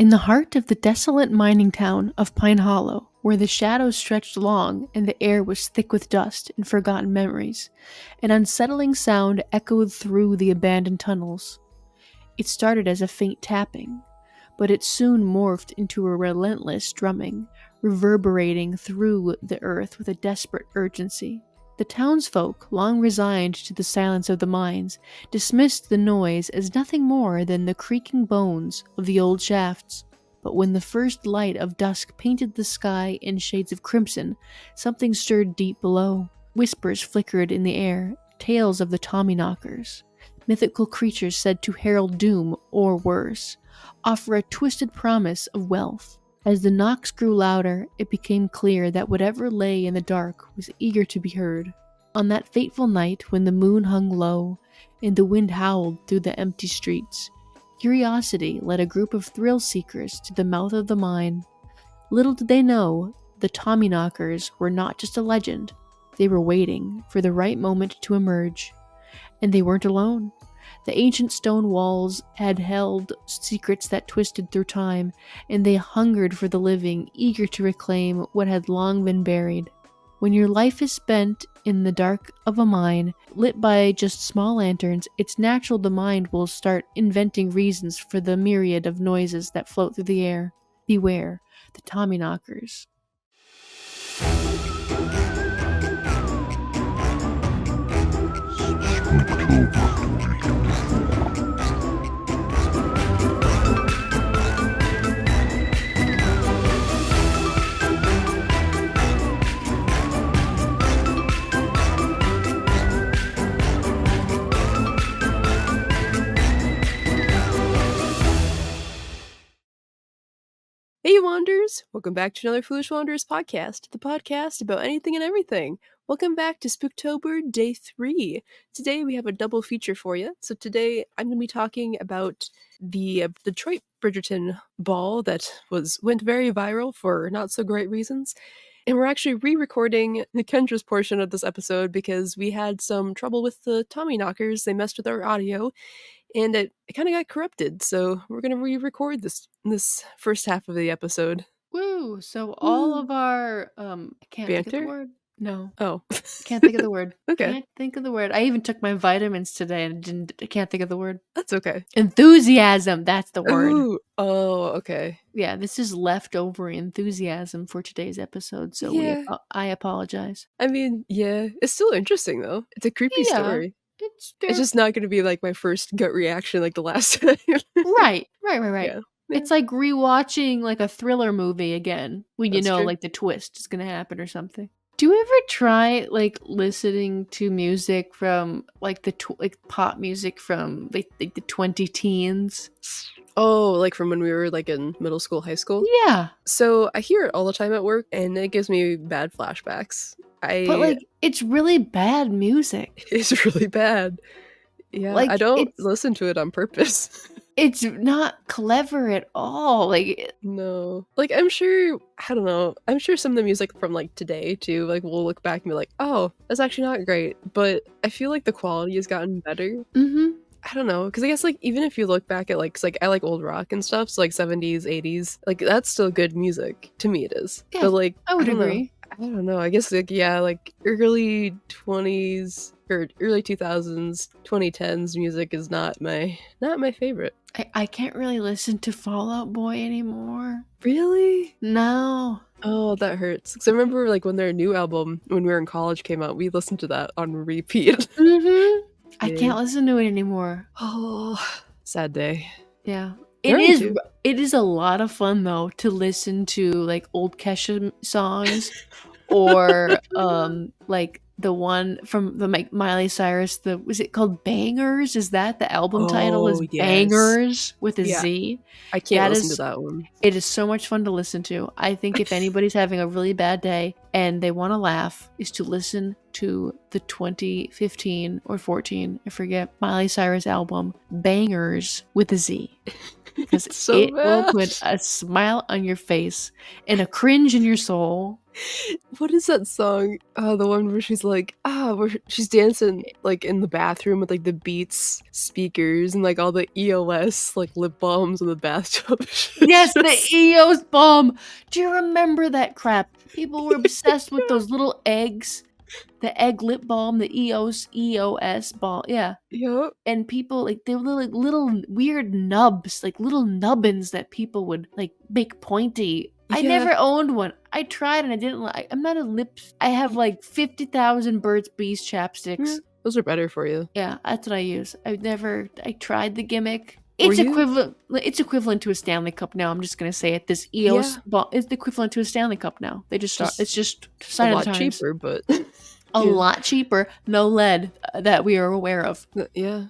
In the heart of the desolate mining town of Pine Hollow, where the shadows stretched long and the air was thick with dust and forgotten memories, an unsettling sound echoed through the abandoned tunnels. It started as a faint tapping, but it soon morphed into a relentless drumming, reverberating through the earth with a desperate urgency. The townsfolk, long resigned to the silence of the mines, dismissed the noise as nothing more than the creaking bones of the old shafts. But when the first light of dusk painted the sky in shades of crimson, something stirred deep below. Whispers flickered in the air, tales of the Tommyknockers, mythical creatures said to herald doom or worse, offer a twisted promise of wealth. As the knocks grew louder, it became clear that whatever lay in the dark was eager to be heard. On that fateful night when the moon hung low and the wind howled through the empty streets, curiosity led a group of thrill-seekers to the mouth of the mine. Little did they know, the Tommyknockers were not just a legend. They were waiting for the right moment to emerge. And they weren't alone. The ancient stone walls had held secrets that twisted through time, and they hungered for the living, eager to reclaim what had long been buried. When your life is spent in the dark of a mine, lit by just small lanterns, it's natural the mind will start inventing reasons for the myriad of noises that float through the air. Beware, the Tommyknockers. Hey Wanderers! Welcome back to another Foolish Wanderers podcast, the podcast about anything and everything. Welcome back to Spooktober Day 3. Today we have a double feature for you. So today I'm going to be talking about the Detroit Bridgerton Ball that went very viral for not so great reasons. And we're actually re-recording Kendra's portion of this episode because we had some trouble with the Tommyknockers. They messed with our audio. And it kind of got corrupted, so we're going to re-record this first half of the episode. Woo! So all of our, I can't think of the Banter? word. No. Oh. Can't think of the word. Okay. Can't think of the word. I even took my vitamins today and I can't think of the word. That's okay. Enthusiasm, that's the word. Ooh. Oh, okay. Yeah, this is leftover enthusiasm for today's episode, so Yeah. I apologize. I mean, yeah. It's still interesting, though. It's a creepy story. It's just not going to be like my first gut reaction like the last time. Right. Yeah. It's like rewatching like a thriller movie again when you That's know true. like the twist is gonna happen or something. Do you ever try like listening to music from like like pop music from like the 20-teens? Oh, like from when we were like in middle school, high school? Yeah. So I hear it all the time at work, and it gives me bad flashbacks. But like it's really bad music. It's really bad. Yeah, Like, I don't listen to it on purpose. It's not clever at all. Like, no. Like, I'm sure, I don't know, I'm sure some of the music from like today too, like we'll look back and be like, oh, that's actually not great. But I feel like the quality has gotten better. mm-hmm. I don't know, because I guess like even if you look back at like, 'cause, like I like old rock and stuff, so like 70s, 80s, like that's still good music. To me it is. Yeah, but like I would don't know. agree. I don't know. I guess like yeah, like early 20s or early 2000s, 2010s music is not my favorite. I can't really listen to Fall Out Boy anymore. Really? No. Oh, that hurts. Because I remember like when their new album, when we were in college, came out, we listened to that on repeat. Mm-hmm. I can't listen to it anymore. Oh, sad day. Yeah. It is a lot of fun though to listen to like old Kesha songs or like the one from the Miley Cyrus, was it called Bangers? Is that the album title is yes. Bangers with a Z? I can't listen to that one. It is so much fun to listen to. I think if anybody's having a really bad day and they want to laugh, is to listen to the 2015 or 14, I forget, Miley Cyrus album, Bangers with a Z. Because so it bad. will put a smile on your face and a cringe in your soul. What is that song? The one where she's like, where she's dancing like in the bathroom with like the Beats speakers and like all the EOS like lip balms in the bathtub. It's Yes, the just- EOS bomb. Do you remember that crap? People were obsessed with those little eggs. The egg lip balm, the EOS balm. Yeah. Yup. And people like they were like little weird nubs, like little nubbins that people would like make pointy. I Yeah. never owned one. I tried and I didn't like. I'm not a lips. I have like 50,000 Burt's Bees chapsticks. Those are better for you. Yeah, that's what I use. I tried the gimmick. Were It's you? equivalent. It's equivalent to a Stanley Cup now. I'm just gonna say it. This EOS ball is the equivalent to a Stanley Cup now. They just start. Just It's just A sign of lot the times. cheaper, but A yeah. lot cheaper. No lead that we are aware of. Yeah.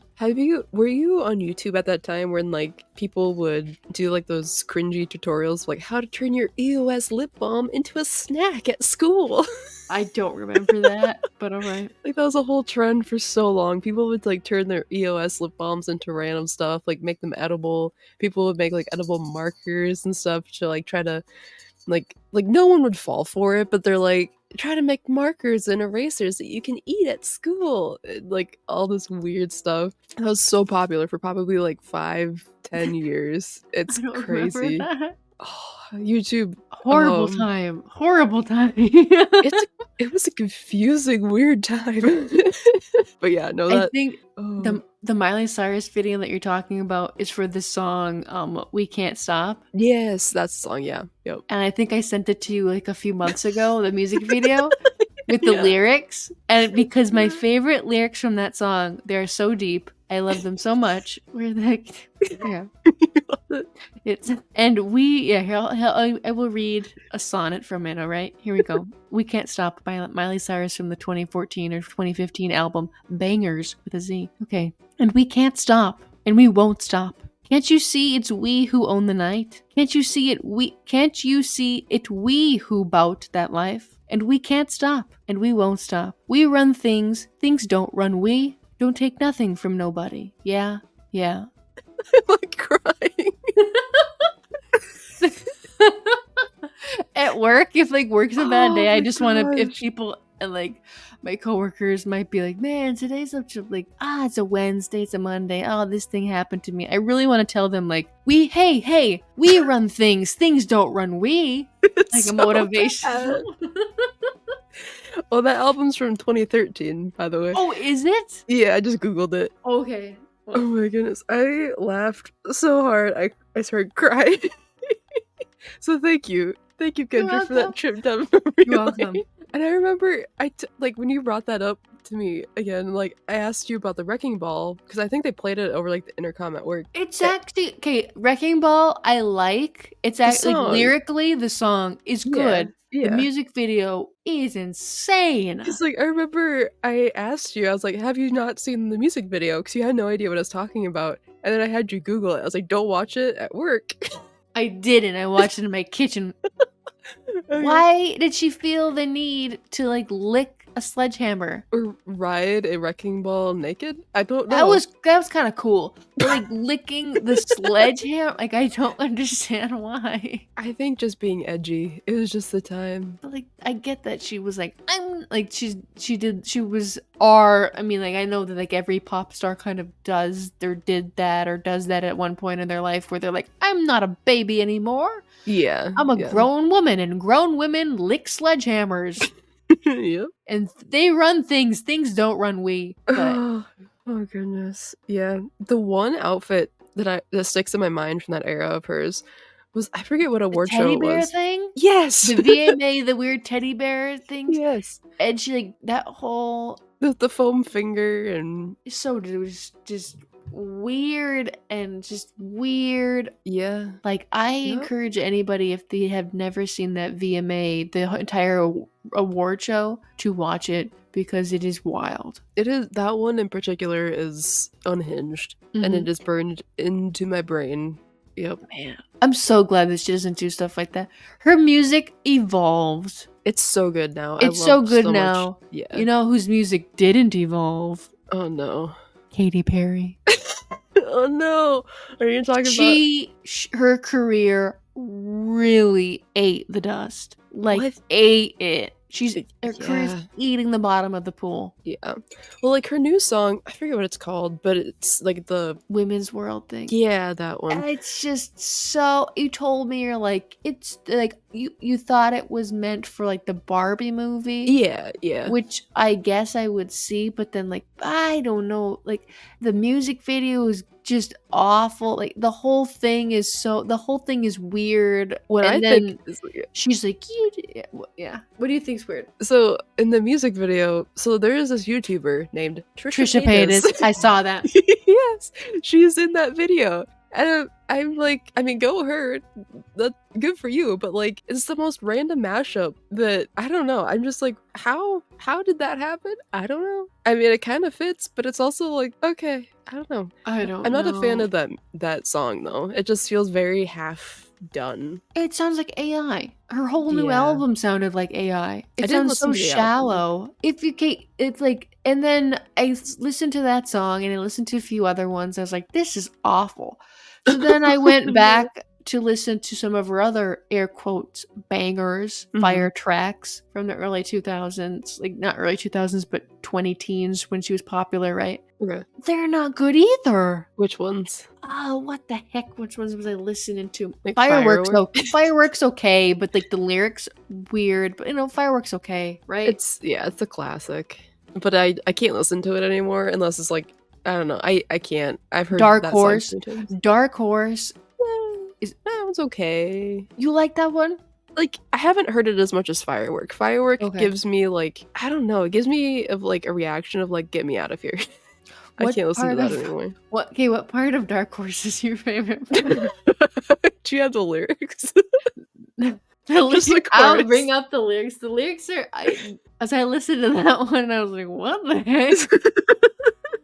Were you on YouTube at that time when like people would do like those cringy tutorials like how to turn your EOS lip balm into a snack at school? I don't remember that, but alright. Like that was a whole trend for so long. People would like turn their EOS lip balms into random stuff, like make them edible. People would make like edible markers and stuff to like try to like no one would fall for it, but they're like try to make markers and erasers that you can eat at school. Like all this weird stuff. That was so popular for probably like 5-10 years. It's I don't remember crazy. that. Oh, YouTube. Horrible time. Horrible time. It was a confusing, weird time. But yeah, no, I that think oh. the Miley Cyrus video that you're talking about is for the song We Can't Stop. Yes, that's the song, yeah. Yep. And I think I sent it to you like a few months ago, the music video with the Yeah. lyrics. And because my favorite lyrics from that song, they're so deep. I love them so much. We're like, yeah. It's and we yeah. I will read a sonnet from it. All right, here we go. We Can't Stop by Miley Cyrus from the 2014 or 2015 album Bangers with a Z. Okay, and we can't stop, and we won't stop. Can't you see it's we who own the night? Can't you see it? Can't you see it? We who bout that life, and we can't stop, and we won't stop. We run things. Things don't run we. Don't take nothing from nobody. Yeah, yeah. I'm like crying. At work, if like work's a bad day, Oh I my just want to. If gosh. people and like my coworkers might be like, "Man, today's such a like it's a Wednesday, it's a Monday. Oh, this thing happened to me." I really want to tell them like, hey, we run things. Things don't run we." It's Like a so motivational. bad. Well, that album's from 2013, by the way. Oh, is it? Yeah, I just googled it. Okay. Oh my goodness, I laughed so hard I started crying. So thank you, Kendra, for that welcome. trip down memory You're welcome. lane. And I remember like when you brought that up to me again, like I asked you about the Wrecking Ball because I think they played it over like the intercom at work. It's actually okay. Wrecking Ball, I like. It's The actually like song. lyrically, the song is good. Yeah. The music video is insane. Because like I remember I asked you, I was like, "Have you not seen the music video?" Because you had no idea what I was talking about, and then I had you Google it. I was like, "Don't watch it at work." I didn't. I watched it in my kitchen. Okay. Why did she feel the need to like lick a sledgehammer? Or ride a wrecking ball naked? I don't know. That was kind of cool. But like licking the sledgehammer, like I don't understand why. I think just being edgy. It was just the time. But like I get that she was like I'm like she was I mean like I know that like every pop star kind of does that at one point in their life where they're like I'm not a baby anymore. Yeah. I'm a yeah. grown woman and grown women lick sledgehammers. Yep. And they run things. Things don't run we. But Oh goodness. Yeah. The one outfit that sticks in my mind from that era of hers was I forget what the award show teddy it bear was. thing? Yes. The VMA, the weird teddy bear things. Yes. And she like that whole The foam finger and so it was just weird and just weird. yeah. Like I Yep. encourage anybody if they have never seen that VMA, the entire award show, to watch it because it is wild. It is that one in particular is unhinged and it is burned into my brain. Yep. Man, I'm so glad that she doesn't do stuff like that. Her music evolved. It's so good now. It's I so love good much- now. Yeah. You know whose music didn't evolve? Oh no. Katy Perry. Oh no. Are you talking about Her career really ate the dust. like What? ate it. Her career's Yeah. eating the bottom of the pool. Yeah. Well, like her new song, I forget what it's called, but it's like the Women's World thing. yeah, that one. And it's just so, you told me you're like, it's like you thought it was meant for like the Barbie movie. Yeah, yeah. Which I guess I would see, but then like I don't know, like the music video is just awful. Like the whole thing is weird. What and I then think is she's like, yeah. What do you think's weird? so in the music video, so there is this YouTuber named Trisha Paytas. I saw that. Yes, she's in that video. And I'm like, I mean, go her. That's good for you. But like, it's the most random mashup that I don't know. I'm just like, how did that happen? I don't know. I mean, it kind of fits, but it's also like, okay, I don't know. I'm not a fan of that song though. It just feels very half done. It sounds like AI. Her whole new Yeah. album sounded like AI. It I didn't sounds so listen to the album. shallow. It's like, and then I listened to that song and I listened to a few other ones. I was like, this is awful. So then I went back to listen to some of her other air quotes bangers, fire tracks from the early 2000s, like not early 2000s, but 20 teens when she was popular, right? Okay. They're not good either. Which ones? Oh, what the heck? Which ones was I listening to? Like Fireworks. Fireworks okay, but like the lyrics weird. But you know, Fireworks okay, right? It's a classic. But I can't listen to it anymore unless it's like, I don't know. I can't. I've heard Dark that Horse. song too many times. Dark Horse. That one's okay. You like that one? Like, I haven't heard it as much as Firework. Firework Okay. gives me like, I don't know. It gives me of like a reaction of like, get me out of here. I can't listen to that anymore. What part of Dark Horse is your favorite? Do you have the lyrics? Just the I'll chorus. bring up the lyrics. The lyrics are as I listened to that one, I was like, what the heck?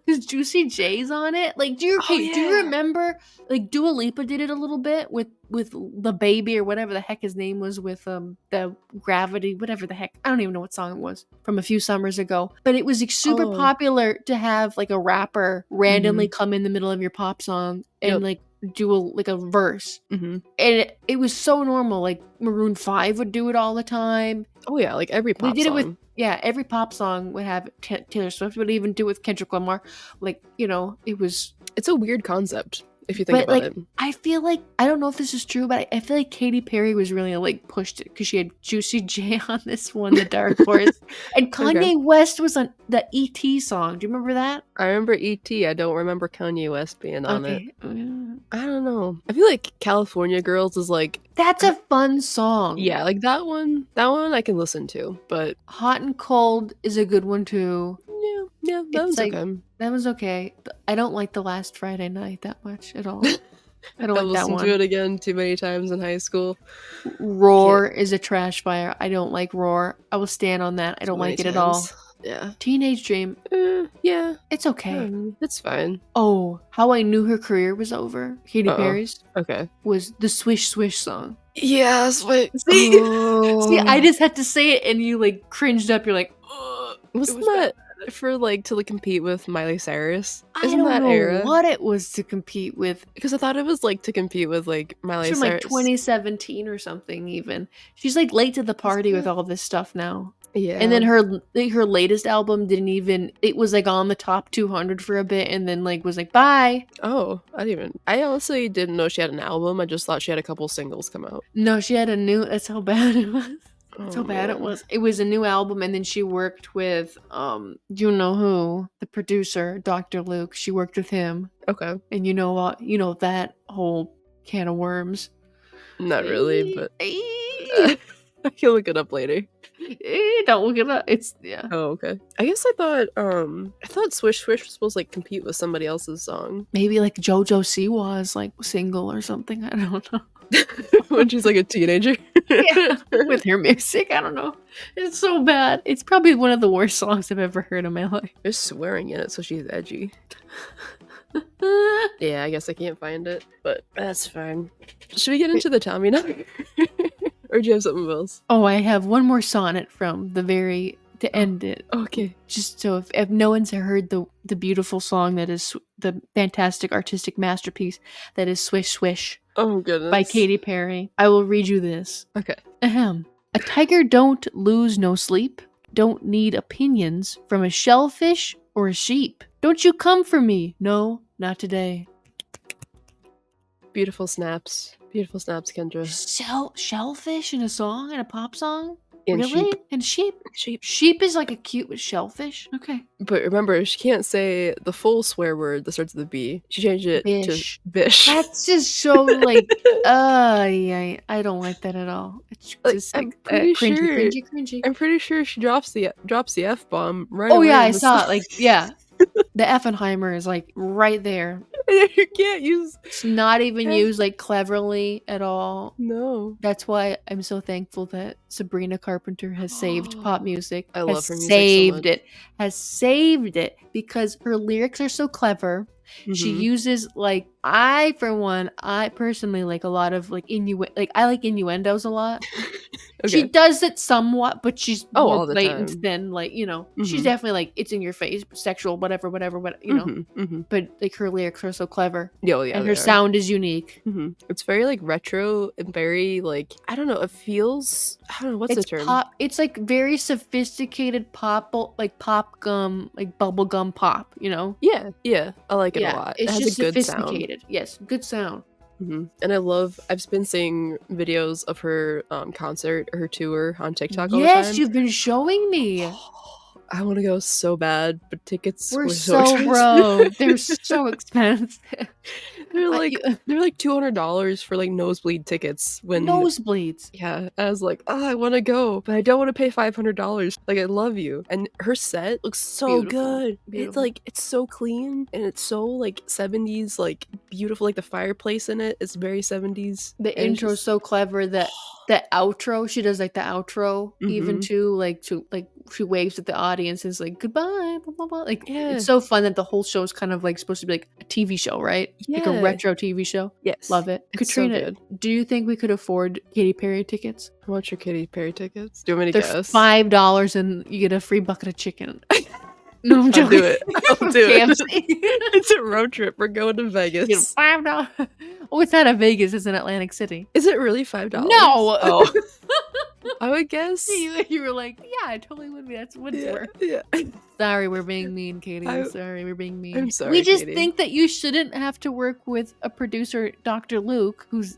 Because Juicy J's on it. Like, do you remember? Like, Dua Lipa did it a little bit with the baby or whatever the heck his name was with the Gravity, whatever the heck. I don't even know what song it was from a few summers ago. But it was like, super popular to have like a rapper randomly come in the middle of your pop song and like do a verse. And it was so normal. Like Maroon 5 would do it all the time. Oh yeah, like every pop song. It with every pop song would have Taylor Swift would even do it with Kendrick Lamar. Like, you know, it's a weird concept if you think about it. I feel like, I don't know if this is true, but I feel like Katy Perry was really like pushed it because she had Juicy J on this one, The Dark Horse, and Kanye West was on the E.T. song. Do you remember that? I remember E.T. I don't remember Kanye West being on it. I don't know. I feel like California Girls is like, that's a fun song. Yeah, like that one I can listen to, but Hot and Cold is a good one too. Yeah, that was like, okay. That was okay. I don't like The Last Friday Night that much at all. I don't like that one. I listened to it again too many times in high school. Roar is a trash fire. I don't like Roar. I will stand on that. I don't like it at all. Yeah. Teenage Dream. Yeah. It's okay. It's fine. Oh, How I Knew Her Career Was Over, Katy Perry's. Okay. Was the Swish Swish song. Yeah, Swish. See, I just had to say it and you like cringed up. You're like, wasn't that for like to like compete with Miley Cyrus? Isn't that era? What it was to compete with? Because I thought it was like to compete with like Miley Cyrus. Like 2017 or something. Even she's like late to the party with all this stuff now. Yeah. And then her latest album didn't even, it was like on the top 200 for a bit and then like was like, bye. Oh, I honestly didn't know she had an album. I just thought she had a couple singles come out. No, she had that's how bad it was. That's how bad it was. It was a new album and then she worked with, do you know who? The producer, Dr. Luke. She worked with him. Okay. And you know that whole can of worms. Not really, but I can look it up later. Don't look it up. It's Oh, okay. I guess I thought Swish Swish was supposed to like compete with somebody else's song. Maybe like JoJo Siwa's like single or something. I don't know. When she's like a teenager. With her music. I don't know. It's so bad. It's probably one of the worst songs I've ever heard in my life. There's swearing in it, so she's edgy. Yeah, I guess I can't find it, but that's fine. Should we get into the Tommy now? Or do you have something else? Oh, I have one more sonnet from to end it. Okay. Just so if no one's heard the beautiful song that is the fantastic artistic masterpiece that is Swish Swish. Oh, goodness. By Katy Perry. I will read you this. Okay. Ahem. A tiger don't lose no sleep, don't need opinions from a shellfish or a sheep. Don't you come for me, no, not today. Beautiful snaps. Beautiful snaps, Kendra. Shellfish in a song, in a pop song? And Really? sheep. And sheep? Sheep. Sheep is like a cute with shellfish? Okay. But remember, she can't say the full swear word that starts with a B. She changed it Bish. to bish. That's just so like, yeah, I don't like that at all. It's just I'm like pretty cringy. I'm pretty sure she drops the F bomb right Oh away. yeah, in I the saw song. it. Like, yeah, the Effenheimer is like right there. You can't use. It's not even used like cleverly at all. No. That's why I'm so thankful that Sabrina Carpenter has saved pop music. I has love her music so much. Has saved it because her lyrics are so clever. She Mhm. uses like I personally like a lot of like I like innuendos a lot. Okay. She does it somewhat, but she's more all the blatant time. than like, she's Mhm. definitely like it's in your face, sexual, whatever, Mhm. but like her lyrics are so clever. Yeah, yeah, And they her are. sound is unique. It's very like retro and very like I don't know. It feels I don't know what's the It's term. pop. It's like very sophisticated pop, like pop gum, like bubble gum pop. Yeah, I like it a lot. It It's has just a good sound. sophisticated. Yes, good sound. And I've been seeing videos of her concert or her tour on TikTok all the Yes, time. you've been showing me. I want to go so bad, but tickets We're were so so expensive. broke. They're so expensive. they're like $200 for like nosebleed tickets when Nosebleeds. yeah, I was like, oh, I want to go, but I don't want to pay $500. Like, I love you. And her set looks so Beautiful. good. Beautiful. It's so clean and it's so like 70s, like beautiful. Like the fireplace in it is very 70s. The and it's intro is just- so clever that the outro, she does like the outro even Mhm. to she waves at the audience and is like goodbye, blah blah blah. Like Yeah. it's so fun that the whole show is kind of like supposed to be like a TV show, right? Like a Yeah. retro TV show. Yes. Love it. It's so Katrina, good. do you think we could afford Katy Perry tickets? How much are Katy Perry tickets? Do you want me to They're guess? $5 and you get a free bucket of chicken. No, I'm I'll joking. do it. I'll do it. KFC. It's a road trip. We're going to You get Vegas. $5. Oh, it's not a Vegas. It's in Atlantic City. Is it really $5? No. Oh. I would guess. You were like, yeah, it totally would be. That's what it's worth. Yeah. Sorry, we're being mean, Katie. I- Sorry, we're being mean. I'm sorry, We just Katie. think that you shouldn't have to work with a producer, Dr. Luke, who's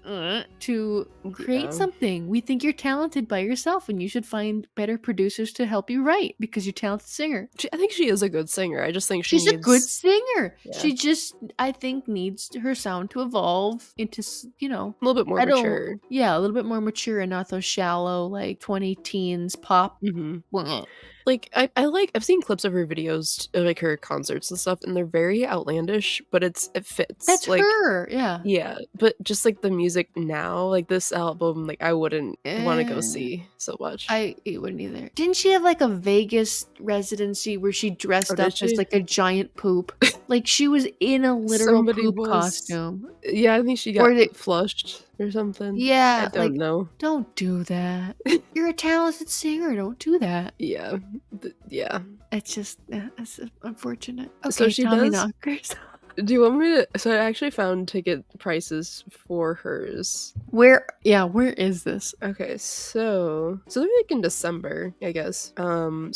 to create Yeah. something. We think you're talented by yourself, and you should find better producers to help you write because you're a talented singer. I think she is a good singer. I just think She's needs... a good singer. Yeah. She just, I think, needs her sound to evolve into, a little bit more mature. Yeah, a little bit more mature and not those shallow, like 20 teens pop. Mm-hmm. Like I've seen clips of her videos, like her concerts and stuff, and they're very outlandish, but it fits. That's like her, yeah. Yeah, but just like the music now, like this album, like I wouldn't want to go see so much. I wouldn't either. Didn't she have like a Vegas residency where she dressed up as like a giant poop? Like she was in a literal Somebody poop was. costume. Yeah, I think she got flushed or something. Yeah, I don't know. Don't do that. You're a talented singer. Don't do that. Yeah, yeah. It's just it's unfortunate. Okay, So she Tommy does. Knockers. Do you want me to? So I actually found ticket prices for hers. Where is this? Okay, so they're like in December, I guess. So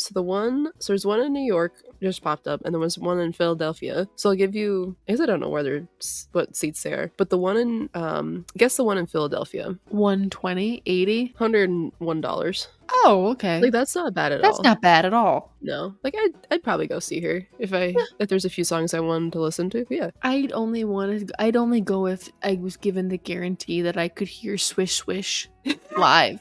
there's one in New York just popped up, and there was one in Philadelphia. So I'll give you. I guess I don't know what seats they are, but the one in guess the one in Philadelphia. 120, 80, $101. Oh, okay. Like that's not bad at all. That's not bad at all. No, like I'd probably go see her if there's a few songs I wanted to listen to. Yeah, I'd only go if I was given the guarantee that I could hear Swish Swish live.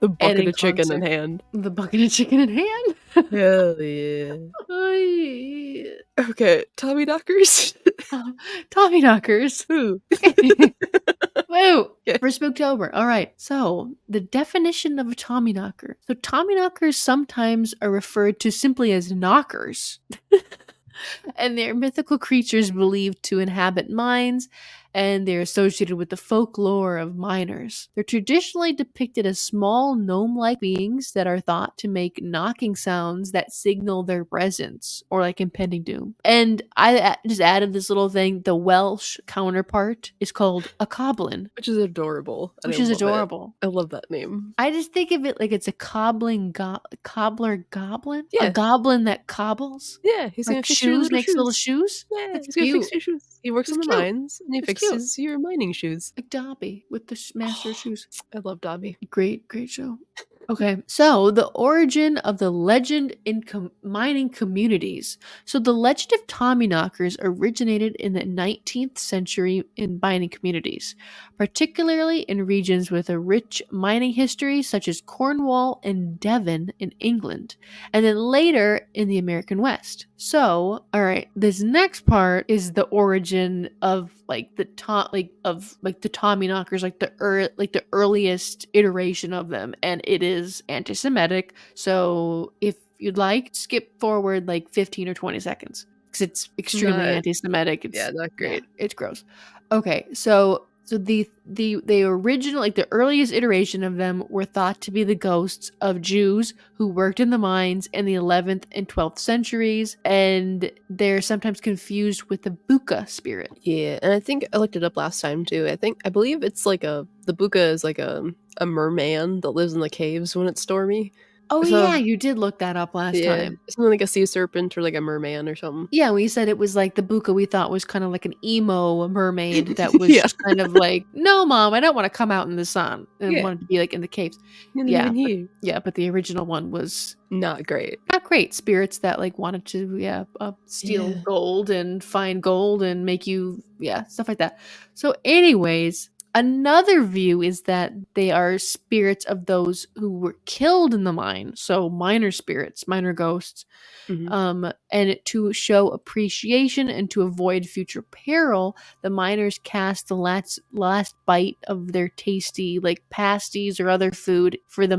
the bucket in of chicken in concert. hand. The bucket of chicken in hand. Hell yeah. Ay. Okay, Tommy Knockers. Tommy Knockers. Who? Woo! Okay. For Spooktober. All right. So, the definition of a Tommy Knocker. So, Tommy Knockers sometimes are referred to simply as knockers. And they're mythical creatures believed to inhabit mines and they're associated with the folklore of miners. They're traditionally depicted as small gnome-like beings that are thought to make knocking sounds that signal their presence or like impending doom. And I just added this little thing. The Welsh counterpart is called a coblin, Which is adorable, and I which is love it. adorable. I love that name. I just think of it like it's a cobbler goblin? A Yeah. goblin that cobbles? Yeah, he's gonna Like fix your shoes, little makes little shoes. shoes? Yeah, That's he's gonna cute. fix your shoes. He works It's on the cute. mines, and he It's cute. fixes your mining shoes. Like Dobby with the master shoes. I love Dobby. Great, great show. Okay, so the origin of the legend in mining communities. So the legend of Tommyknockers originated in the 19th century in mining communities, particularly in regions with a rich mining history such as Cornwall and Devon in England, and then later in the American West. So, all right, this next part is the origin of like the Tommyknockers, like the earliest iteration of them, and it is anti-Semitic. So if you'd like, skip forward like 15 or 20 seconds because it's extremely Not anti-Semitic. yeah, not great. It's gross. Okay, so the original, like the earliest iteration of them, were thought to be the ghosts of Jews who worked in the mines in the 11th and 12th centuries, and they're sometimes confused with the Buka spirit. Yeah, and I think I looked it up last time too. I believe it's like the Buka is like a merman that lives in the caves when it's stormy. Oh So yeah, you did look that up last yeah, time. something like a sea serpent or like a merman or something. Yeah, we said it was like the Buka we thought was kind of like an emo mermaid that was Yeah. just kind of like, no, mom, I don't want to come out in the sun and Yeah. wanted to be like in the caves. Not Yeah, even here. Yeah, but the original one was Not great. not great. Spirits that like wanted to steal Yeah. gold and find gold and make you stuff like that. So anyways, another view is that they are spirits of those who were killed in the mine, so minor spirits, minor ghosts. Mhm. And to show appreciation and to avoid future peril, the miners cast the last bite of their tasty like pasties or other food for the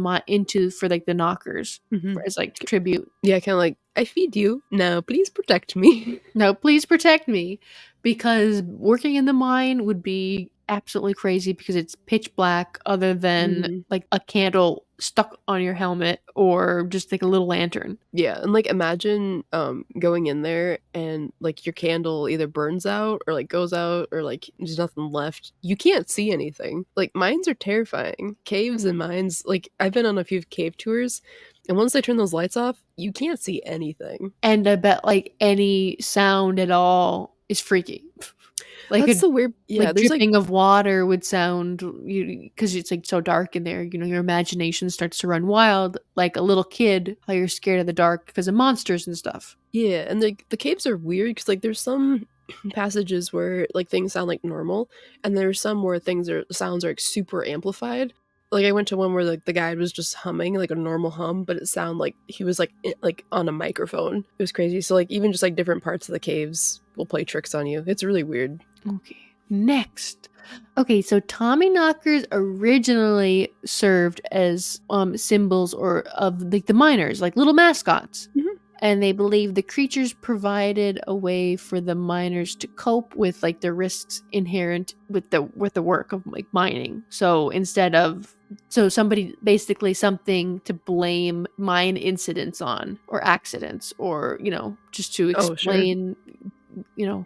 for like the knockers Mhm. as like tribute. Yeah, kind of like, I feed you. Now, please protect me. No, please protect me, because working in the mine would be absolutely crazy because it's pitch black other than Mhm. like a candle stuck on your helmet or just like a little lantern. Yeah, and like imagine going in there and like your candle either burns out or like goes out or like there's nothing left. You can't see anything. Like mines are terrifying. Caves and mines, like I've been on a few cave tours, and once they turn those lights off, you can't see anything. And I bet like any sound at all is freaky. Like That's the weird like there's like dripping of water would sound, because it's like so dark in there. Your imagination starts to run wild, like a little kid. How you're scared of the dark because of monsters and stuff. yeah, and the caves are weird because like there's some passages where like things sound like normal, and there's some where sounds are like super amplified. Like I went to one where like the guide was just humming like a normal hum, but it sounded like he was like on a microphone. It was crazy. So like even just like different parts of the caves will play tricks on you. It's really weird. Okay. Next. Okay, so Tommyknockers originally served as symbols or of like the miners, like little mascots. Mhm. And they believed the creatures provided a way for the miners to cope with like the risks inherent with the work of like mining. So somebody, basically something to blame mine incidents on or accidents, or just to Oh, sure. explain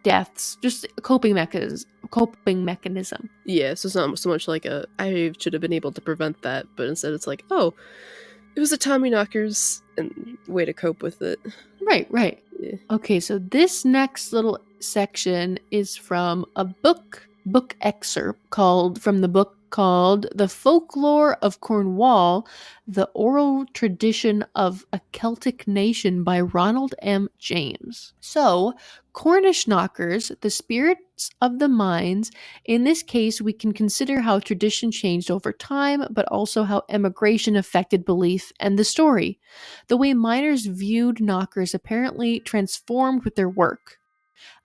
deaths, just a coping mechanism. Yeah, so it's not so much like I should have been able to prevent that, but instead it's like, oh, it was a Tommyknockers and way to cope with it. Right. Yeah. Okay, so this next little section is from a book excerpt from the book called The Folklore of Cornwall, The Oral Tradition of a Celtic Nation by Ronald M. James. So, Cornish knockers, the spirits of the mines. In this case, we can consider how tradition changed over time, but also how emigration affected belief and the story. The way miners viewed knockers apparently transformed with their work.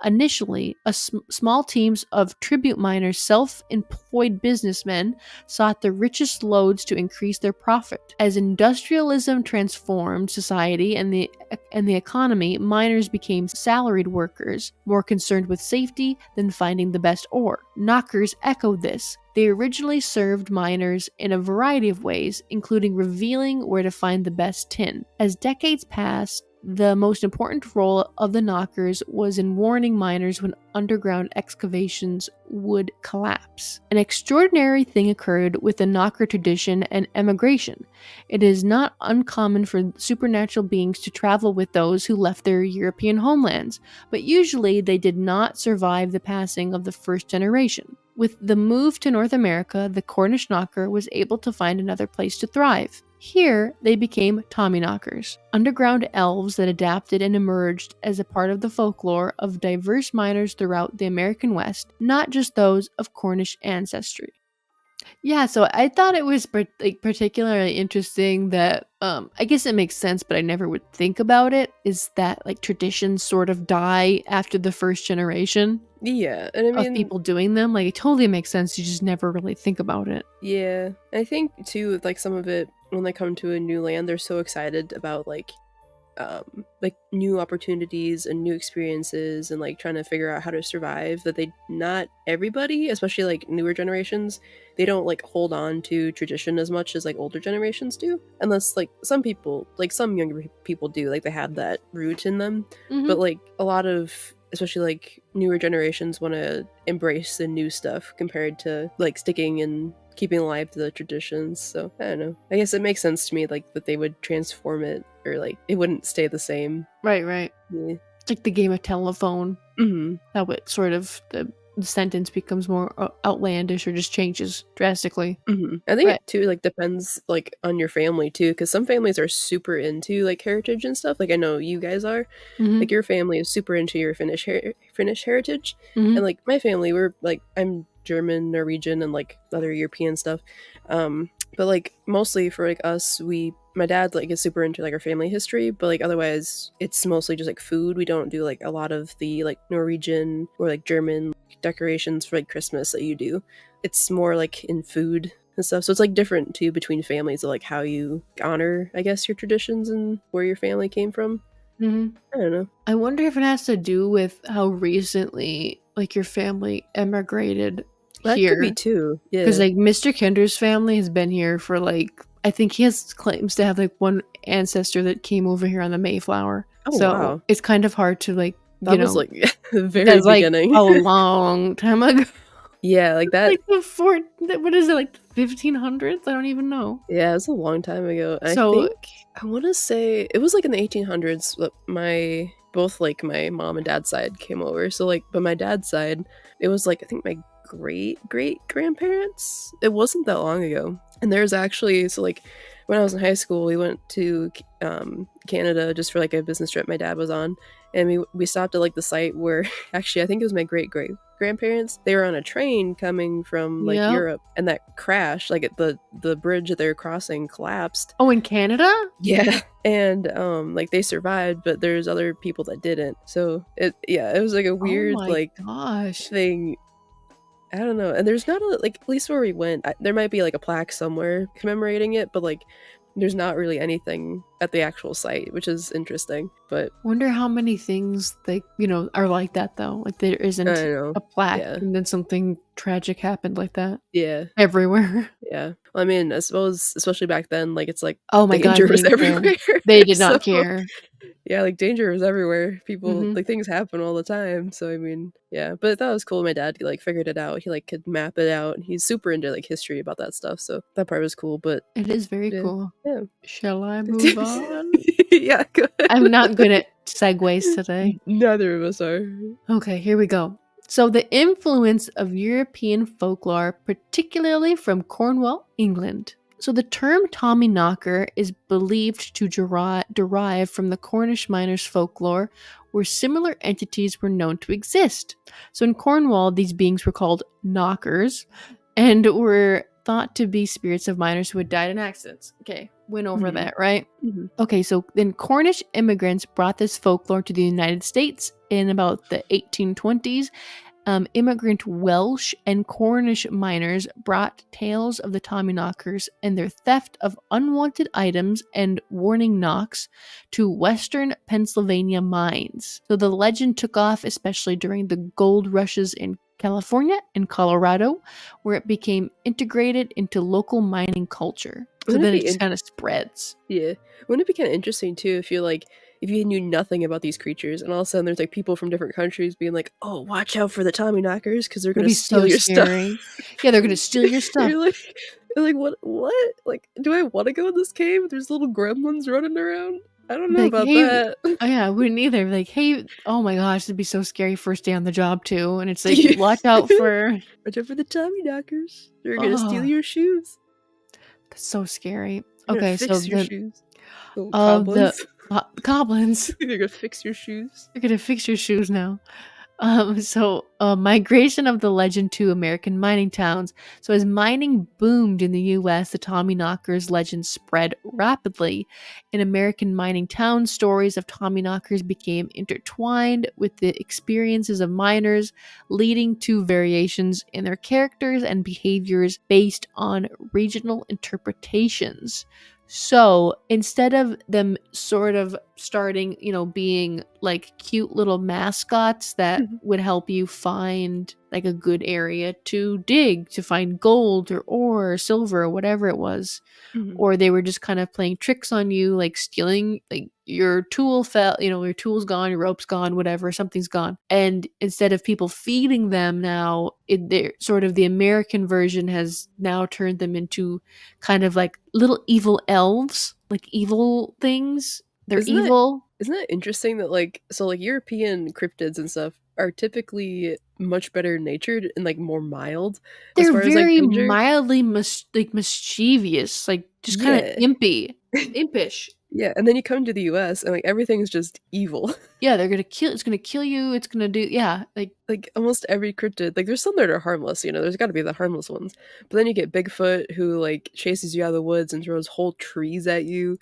Initially, small teams of tribute miners, self-employed businessmen, sought the richest lodes to increase their profit. As industrialism transformed society and the economy, miners became salaried workers, more concerned with safety than finding the best ore. Knockers echoed this. They originally served miners in a variety of ways, including revealing where to find the best tin. As decades passed, the most important role of the knockers was in warning miners when underground excavations would collapse. An extraordinary thing occurred with the knocker tradition and emigration. It is not uncommon for supernatural beings to travel with those who left their European homelands, but usually they did not survive the passing of the first generation. With the move to North America, the Cornish knocker was able to find another place to thrive. Here, they became Tommyknockers, underground elves that adapted and emerged as a part of the folklore of diverse miners throughout the American West, not just those of Cornish ancestry. Yeah, so I thought it was particularly interesting that I guess it makes sense, but I never would think about it, is that like traditions sort of die after the first generation Yeah, and I of mean, people doing them. Like it totally makes sense. You just never really think about it. yeah, I think too, with, like, some of it, when they come to a new land, they're so excited about like new opportunities and new experiences and like trying to figure out how to survive, that they, not everybody, especially like newer generations, they don't like hold on to tradition as much as like older generations do, unless like some people, like some younger people do, like they have that root in them. But like a lot of, especially like newer generations, want to embrace the new stuff compared to like sticking and keeping alive the traditions. So I don't know, I guess it makes sense to me like that they would transform it, or like it wouldn't stay the same. Right. Yeah. It's like the game of telephone. How it sort of the sentence becomes more outlandish or just changes drastically. I think Right. it too like depends like on your family too, because some families are super into like heritage and stuff. Like I know you guys are, like your family is super into your Finnish heritage, and like my family, we're like, I'm German, Norwegian, and like other European stuff. But like mostly for like us, my dad like is super into like our family history, but like otherwise it's mostly just like food. We don't do like a lot of the like Norwegian or like German decorations for like Christmas that you do. It's more like in food and stuff. So it's like different too between families of like how you honor, I guess, your traditions and where your family came from. I don't know. I wonder if it has to do with how recently like your family emigrated That here. could be too. Yeah. Because like Mr. Kinder's family has been here for like, I think he has claims to have like one ancestor that came over here on the Mayflower. Oh, So wow. it's kind of hard to like, That was like the very that's like beginning. a long time ago. Yeah, like that. Like what is it, like 1500s? I don't even know. Yeah, it was a long time ago. So- I think I want to say it was like in the 1800s that both like my mom and dad's side came over. So like, but my dad's side, it was like I think my great grandparents. It wasn't that long ago. And there's actually, so like when I was in high school, we went to Canada just for like a business trip my dad was on, and we stopped at like the site where actually I think it was my great grandparents. They were on a train coming from like Europe, and that crashed. Like the bridge that they were crossing collapsed. Oh, in Canada? Yeah. And like they survived, but there's other people that didn't. So it was like a weird thing. I don't know. And there's not a, like, at least where we went, there might be like a plaque somewhere commemorating it, but like there's not really anything at the actual site, which is interesting. But wonder how many things like, are like that though. Like there isn't a plaque, and then something tragic happened like that. Yeah. Everywhere. Yeah. Well, I mean, I suppose especially back then, like it's like, oh my god, was everywhere. They did not care. Yeah, like danger was everywhere. People like things happen all the time. So I mean, yeah. But that was cool. My dad, he like figured it out. He like could map it out. He's super into like history about that stuff. So that part was cool. But it is very cool. Yeah. Shall I move on? Yeah, good. I'm not good at segues today. Neither of us are. Okay, here we go. So the influence of European folklore, particularly from Cornwall, England. So the term Tommyknocker is believed to derive from the Cornish miners' folklore, where similar entities were known to exist. So in Cornwall, these beings were called knockers and were thought to be spirits of miners who had died in accidents. Okay, went over Mhm. that, right? Mhm. Okay, so then Cornish immigrants brought this folklore to the United States in about the 1820s. Immigrant Welsh and Cornish miners brought tales of the Tommyknockers and their theft of unwanted items and warning knocks to western Pennsylvania mines. So the legend took off, especially during the gold rushes in California and Colorado, where it became integrated into local mining culture. So Wouldn't it then be it just kind of spreads. Yeah. Wouldn't it be kind of interesting too if you like if you knew nothing about these creatures and all of a sudden there's like people from different countries being like, "Oh, watch out for the Tommyknockers because they're That'd gonna be steal so your stuff." scary. Yeah, they're gonna steal your stuff. You're like, what? Like, do I want to go in this cave? There's little gremlins running around. I don't know Like, about "Hey." that. Oh, yeah, I wouldn't either. Like, "Hey." Oh my gosh, it'd be so scary first day on the job too, and it's like, Yeah. "Watch out for." Watch out for the Tommyknockers. They're gonna steal Oh, your shoes. that's so scary. They're gonna Okay, so fix your the shoes. Little the goblins. goblins, They're gonna fix your shoes. you're gonna fix your shoes now. Migration of the legend to American mining towns. So, as mining boomed in the US, the Tommyknockers legend spread rapidly. In American mining towns, stories of Tommyknockers became intertwined with the experiences of miners, leading to variations in their characters and behaviors based on regional interpretations. So instead of them sort of starting, being like cute little mascots that Mhm, would help you find like a good area to dig to find gold or ore or silver or whatever it was, mhm. or they were just kind of playing tricks on you, like stealing, like your tool fell, your tool's gone, your rope's gone, whatever, something's gone. And instead of people feeding them now, they're sort of the American version has now turned them into kind of like little evil elves, like evil things. They're Isn't that evil. isn't that interesting that like European cryptids and stuff are typically much better natured and like more mild as They're far as like very danger? mildly like mischievous, like just kind of Yeah. impish. Yeah, and then you come to the US and like everything's just evil. Yeah, they're gonna kill. It's gonna kill you. It's gonna do. Yeah, like Like almost every cryptid, like there's some that are harmless, there's got to be the harmless ones. But then you get Bigfoot who like chases you out of the woods and throws whole trees at you.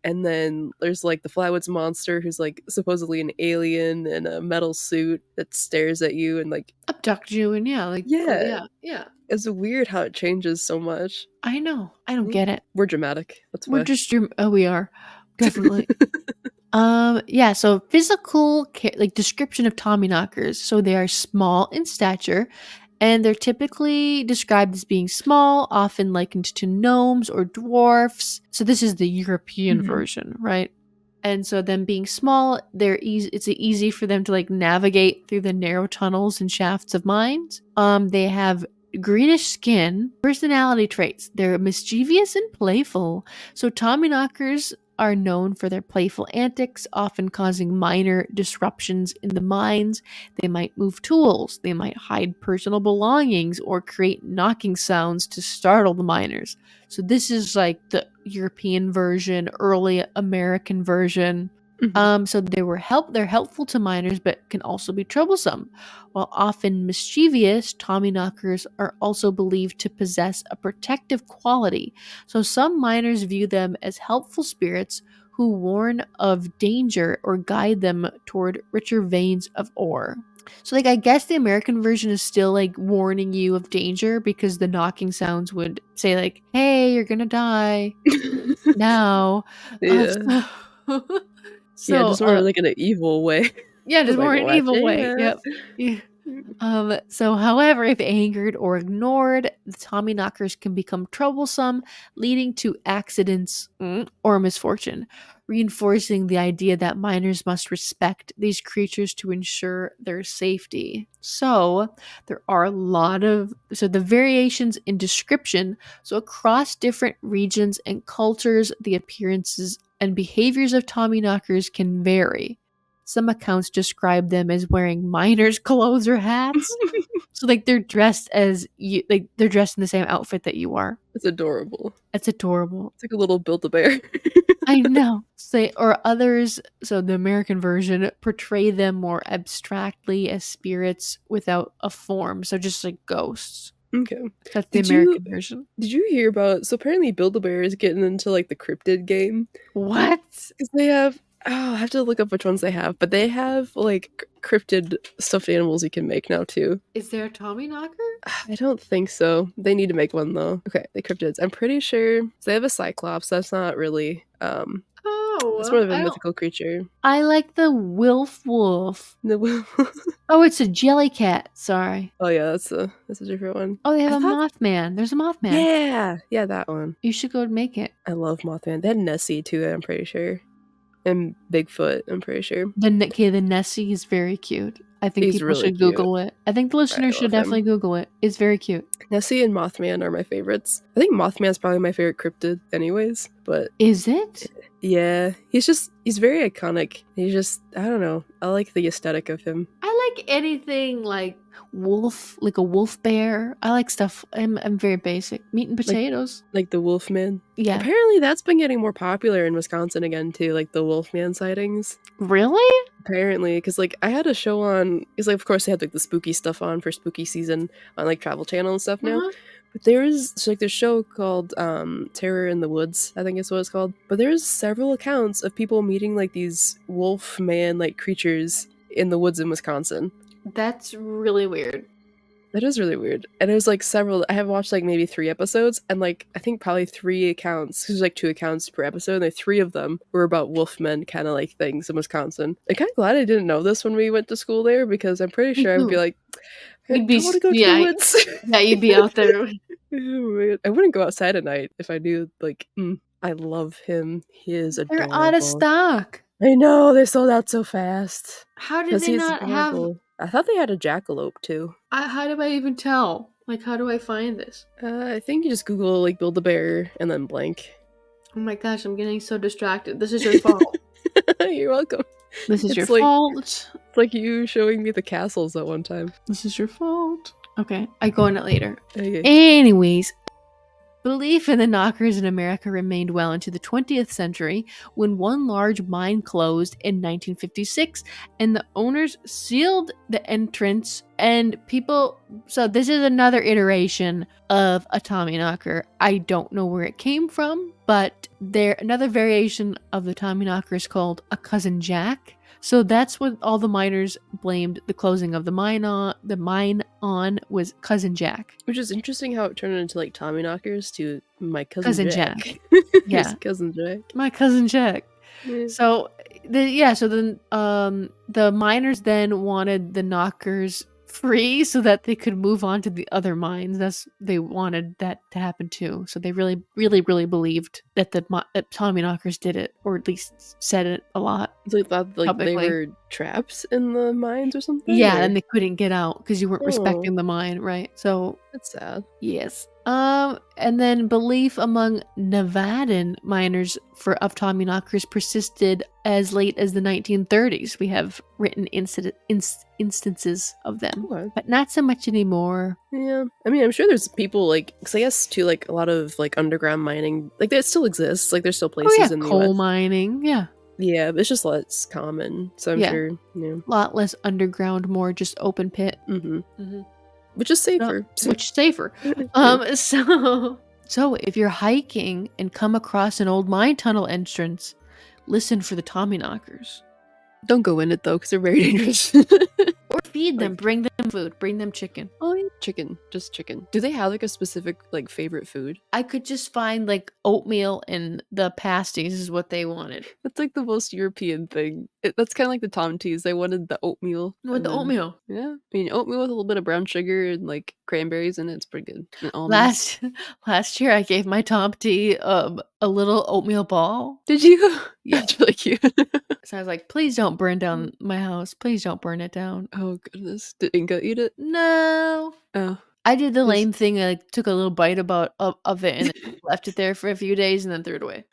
And then there's like the Flatwoods monster who's like supposedly an alien in a metal suit that stares at you and like abduct you and yeah, like yeah, yeah. it's weird how it changes so much. I know. I don't Mm, get it. we're dramatic, that's We're why. just oh, we are definitely. Yeah. So physical like description of Tommyknockers. So they are small in stature, and they're typically described as being small, often likened to gnomes or dwarfs. So this is the European Mhm. version, right? And so them being small, they're easy. It's easy for them to like navigate through the narrow tunnels and shafts of mines. They have greenish skin, personality traits. They're mischievous and playful. So Tommyknockers are known for their playful antics, often causing minor disruptions in the mines. They might move tools, they might hide personal belongings, or create knocking sounds to startle the miners. So this is like the European version, early American version. Mhm. So they're helpful to miners, but can also be troublesome. While often mischievous, Tommyknockers are also believed to possess a protective quality. So some miners view them as helpful spirits who warn of danger or guide them toward richer veins of ore. So like I guess the American version is still like warning you of danger because the knocking sounds would say like, "Hey, you're gonna die now." Yeah. So, Yeah, so just more like in an evil way. yeah, just Like, more an "Watch evil way. out." Yep. Yeah. So however, if angered or ignored, the Tommyknockers can become troublesome, leading to accidents or misfortune, reinforcing the idea that miners must respect these creatures to ensure their safety. So there are a lot of the variations in description. So across different regions and cultures, the appearances and behaviors of Tommyknockers can vary. Some accounts describe them as wearing miners' clothes or hats. So like they're dressed as you, like they're dressed in the same outfit that you are. It's adorable. It's adorable. It's like a little Build-A-Bear. I know. Say or others, so the American version portray them more abstractly as spirits without a form, so just like ghosts. Okay. That's the Did you American version. hear about, so apparently Build-A-Bear is getting into, like, the cryptid game? What? 'Cause they have, I have to look up which ones they have, but they have, like, cryptid stuffed animals you can make now too. Is there a Tommyknocker? I don't think so. They need to make one though. Okay, the cryptids. I'm pretty sure they have a cyclops. That's not really that's more Oh, of a mythical creature. I like the Wolf. No. Oh, it's a Jellycat. Sorry. Oh yeah, that's a different one. Oh, they have I a thought, Mothman. There's a Mothman. yeah, that one. You should go make it. I love Mothman. They had Nessie too, I'm pretty sure. And Bigfoot, I'm pretty sure. The Nessie is very cute. I think He's people really should Google it. I think the I listeners should love definitely him. Google it. It's very cute. Nessie and Mothman are my favorites. I think Mothman's probably my favorite cryptid anyways, but Is it? yeah, he's very iconic. He's just, I don't know. I like the aesthetic of him. I like anything like wolf, like a wolf bear. I like stuff. I'm very basic. Meat and potatoes. Like the Wolfman. Yeah. Apparently that's been getting more popular in Wisconsin again too, like the Wolfman sightings. Really? Apparently, because like I had a show on, because like of course they had like the spooky stuff on for spooky season on like Travel Channel and stuff now. Uh-huh. But there's like this show called Terror in the Woods, I think is what it's called. But there's several accounts of people meeting like these wolfman like creatures in the woods in Wisconsin. That's really weird. That is really weird. And it was like several, I have watched like maybe 3 episodes, and like I think probably 3 accounts, there's like 2 accounts per episode, and like 3 of them were about wolfmen kind of like things in Wisconsin. I'm kind of glad I didn't know this when we went to school there, because I'm pretty sure I would be like, I You'd be want to go to the woods. Yeah, you'd be out there. Oh, man. I wouldn't go outside at night if I knew like, I love him. He is adorable. They're out of stock. I know, they sold out so fast. How did Because they he's not have? adorable. I thought they had a jackalope too. How do I even tell? Like, how do I find this? I think you just Google like Build-A-Bear and then blank. Oh my gosh, I'm getting so distracted. This is your fault. You're welcome. This is your It's like- fault. It's like you showing me the castles that one time. This is your fault. Okay, I go on it later. Okay. Anyways, belief in the knockers in America remained well into the 20th century when one large mine closed in 1956 and the owners sealed the entrance and people. So, this is another iteration of a Tommyknocker. I don't know where it came from, but another variation of the Tommyknocker is called a Cousin Jack. So that's what all the miners blamed the closing of the mine on. The mine on was Cousin Jack. Which is interesting how it turned into like Tommyknockers to my cousin Jack. Yeah. His cousin Jack. My Cousin Jack. Yeah. So then the miners then wanted the knockers free so that they could move on to the other mines. They wanted that to happen too. So they really believed that that Tommyknockers did it, or at least said it a lot. So they thought like Publicly. they were trapped in the mines or something? Yeah, or- and they couldn't get out because you weren't Oh. respecting the mine, right? So That's sad. yes. And then belief among Nevadan miners of Tommyknockers persisted as late as the 1930s. We have written instances of them, Okay. but not so much anymore. Yeah. I mean, I'm sure there's people like, because I guess too, like a lot of like underground mining, like that still exists. Like there's still places in the coal US. mining, yeah. Yeah, but it's just less common. So I'm Yeah. sure, yeah. A lot less underground, more just open pit. Mm-hmm. Which is safer. Which is safer. So if you're hiking and come across an old mine tunnel entrance, listen for the Tommyknockers. Don't go in it though, because they're very dangerous. Or feed them, bring them food, bring them chicken. Oh, yeah. Chicken. Just chicken. Do they have like a specific like favorite food? I could just find like oatmeal and the pasties is what they wanted. That's like the most European thing. That's kind of like the Tom Teas. They wanted the oatmeal. With and the then- oatmeal. Yeah. I mean, oatmeal with a little bit of brown sugar and like cranberries in it. It's pretty good. And almonds. Last year I gave my Tom T a little oatmeal ball. Did you? Yeah. That's really cute. So I was like, please don't burn down my house. Please don't burn it down. Oh, goodness. Did Inga eat it? No. Oh. I did the Yes. lame thing. I took a little bite of it and then left it there for a few days and then threw it away.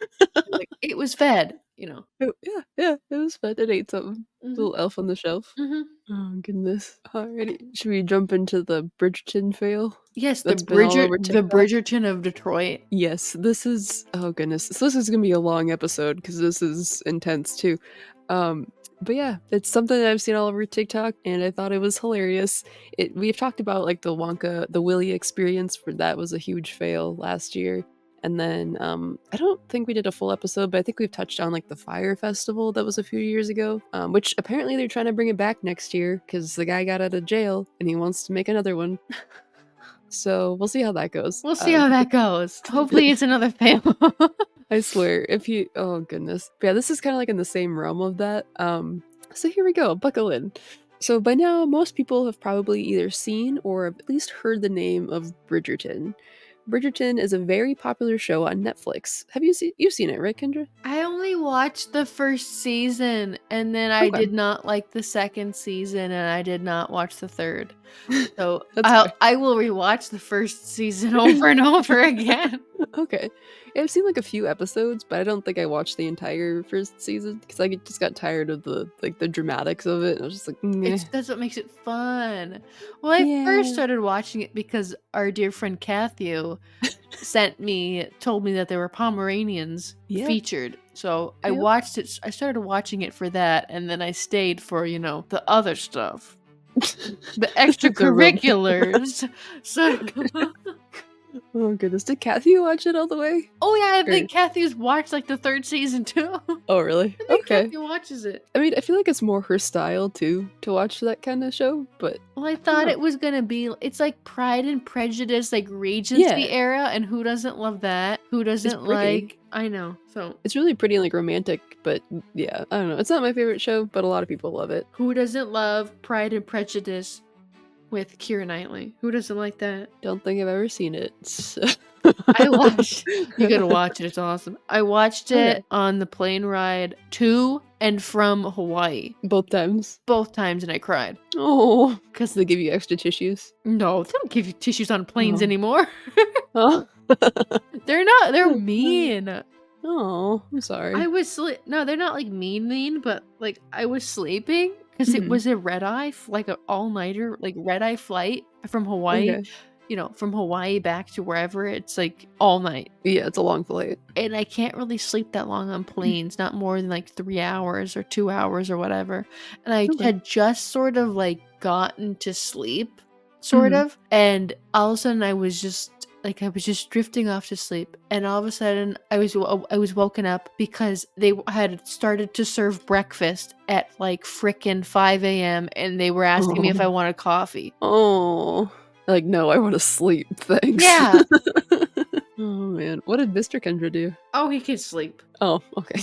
Like, it was fed, you know. Oh, yeah. It was fun. It ate something. Mhm. Little elf on the shelf. Mhm. Oh, goodness. Alrighty. Should we jump into the Bridgerton fail? Yes, That's been all over the TikTok. Bridgerton of Detroit. Yes, this is, oh goodness. So this is gonna be a long episode because this is intense too. But yeah, it's something that I've seen all over TikTok, and I thought it was hilarious. We've talked about like the Willy experience, for that was a huge fail last year. And then I don't think we did a full episode, but I think we've touched on like the Fire Festival that was a few years ago, which apparently they're trying to bring it back next year because the guy got out of jail and he wants to make another one. So we'll see how that goes. We'll see how that goes. Hopefully it's another fail. I swear, oh goodness. But yeah, this is kind of like in the same realm of that. So here we go, buckle in. So by now, most people have probably either seen or at least heard the name of Bridgerton. Bridgerton is a very popular show on Netflix. You've seen it, right, Kendra? I only watched the first season, and then I Okay. did not like the second season, and I did not watch the third. So That's fair. I will rewatch the first season over and over again. Okay. Yeah, I've seen like a few episodes, but I don't think I watched the entire first season because I just got tired of the dramatics of it. And I was just like, meh. That's what makes it fun. Well, I first started watching it because our dear friend Kathy told me that there were Pomeranians featured. So I watched it. I started watching it for that, and then I stayed for, the other stuff. The extracurriculars. So oh goodness, did Kathy watch it all the way? Oh yeah, I think Kathy's watched like the third season too. Oh really? I think Kathy watches it. I mean, I feel like it's more her style too to watch that kind of show, but well, I thought it was gonna be. It's like Pride and Prejudice, like Regency era, and who doesn't love that? Who doesn't like? I know. So it's really pretty and like romantic, but yeah, I don't know. It's not my favorite show, but a lot of people love it. Who doesn't love Pride and Prejudice with Keira Knightley? Who doesn't like that? Don't think I've ever seen it. I watched. You gotta watch it. It's awesome. I watched it on the plane ride to and from Hawaii. Both times. Both times, and I cried. Oh, because they give you extra tissues. No, they don't give you tissues on planes anymore. Oh. They're not. They're mean. Oh, I'm sorry. No, they're not like mean, but like I was sleeping because it was a red eye, like an all-nighter, like red eye flight from Hawaii. Okay. From Hawaii back to wherever, it's like all night. Yeah, it's a long flight. And I can't really sleep that long on planes, not more than like 3 hours or 2 hours or whatever. And I had just sort of like gotten to sleep, sort of. And all of a sudden I was just drifting off to sleep. And all of a sudden I was woken up because they had started to serve breakfast at like frickin' 5 a.m. and they were asking me if I wanted coffee. Oh. Like, no, I want to sleep, thanks. Yeah. Oh, man. What did Mr. Kendra do? Oh, he could sleep. Oh, okay.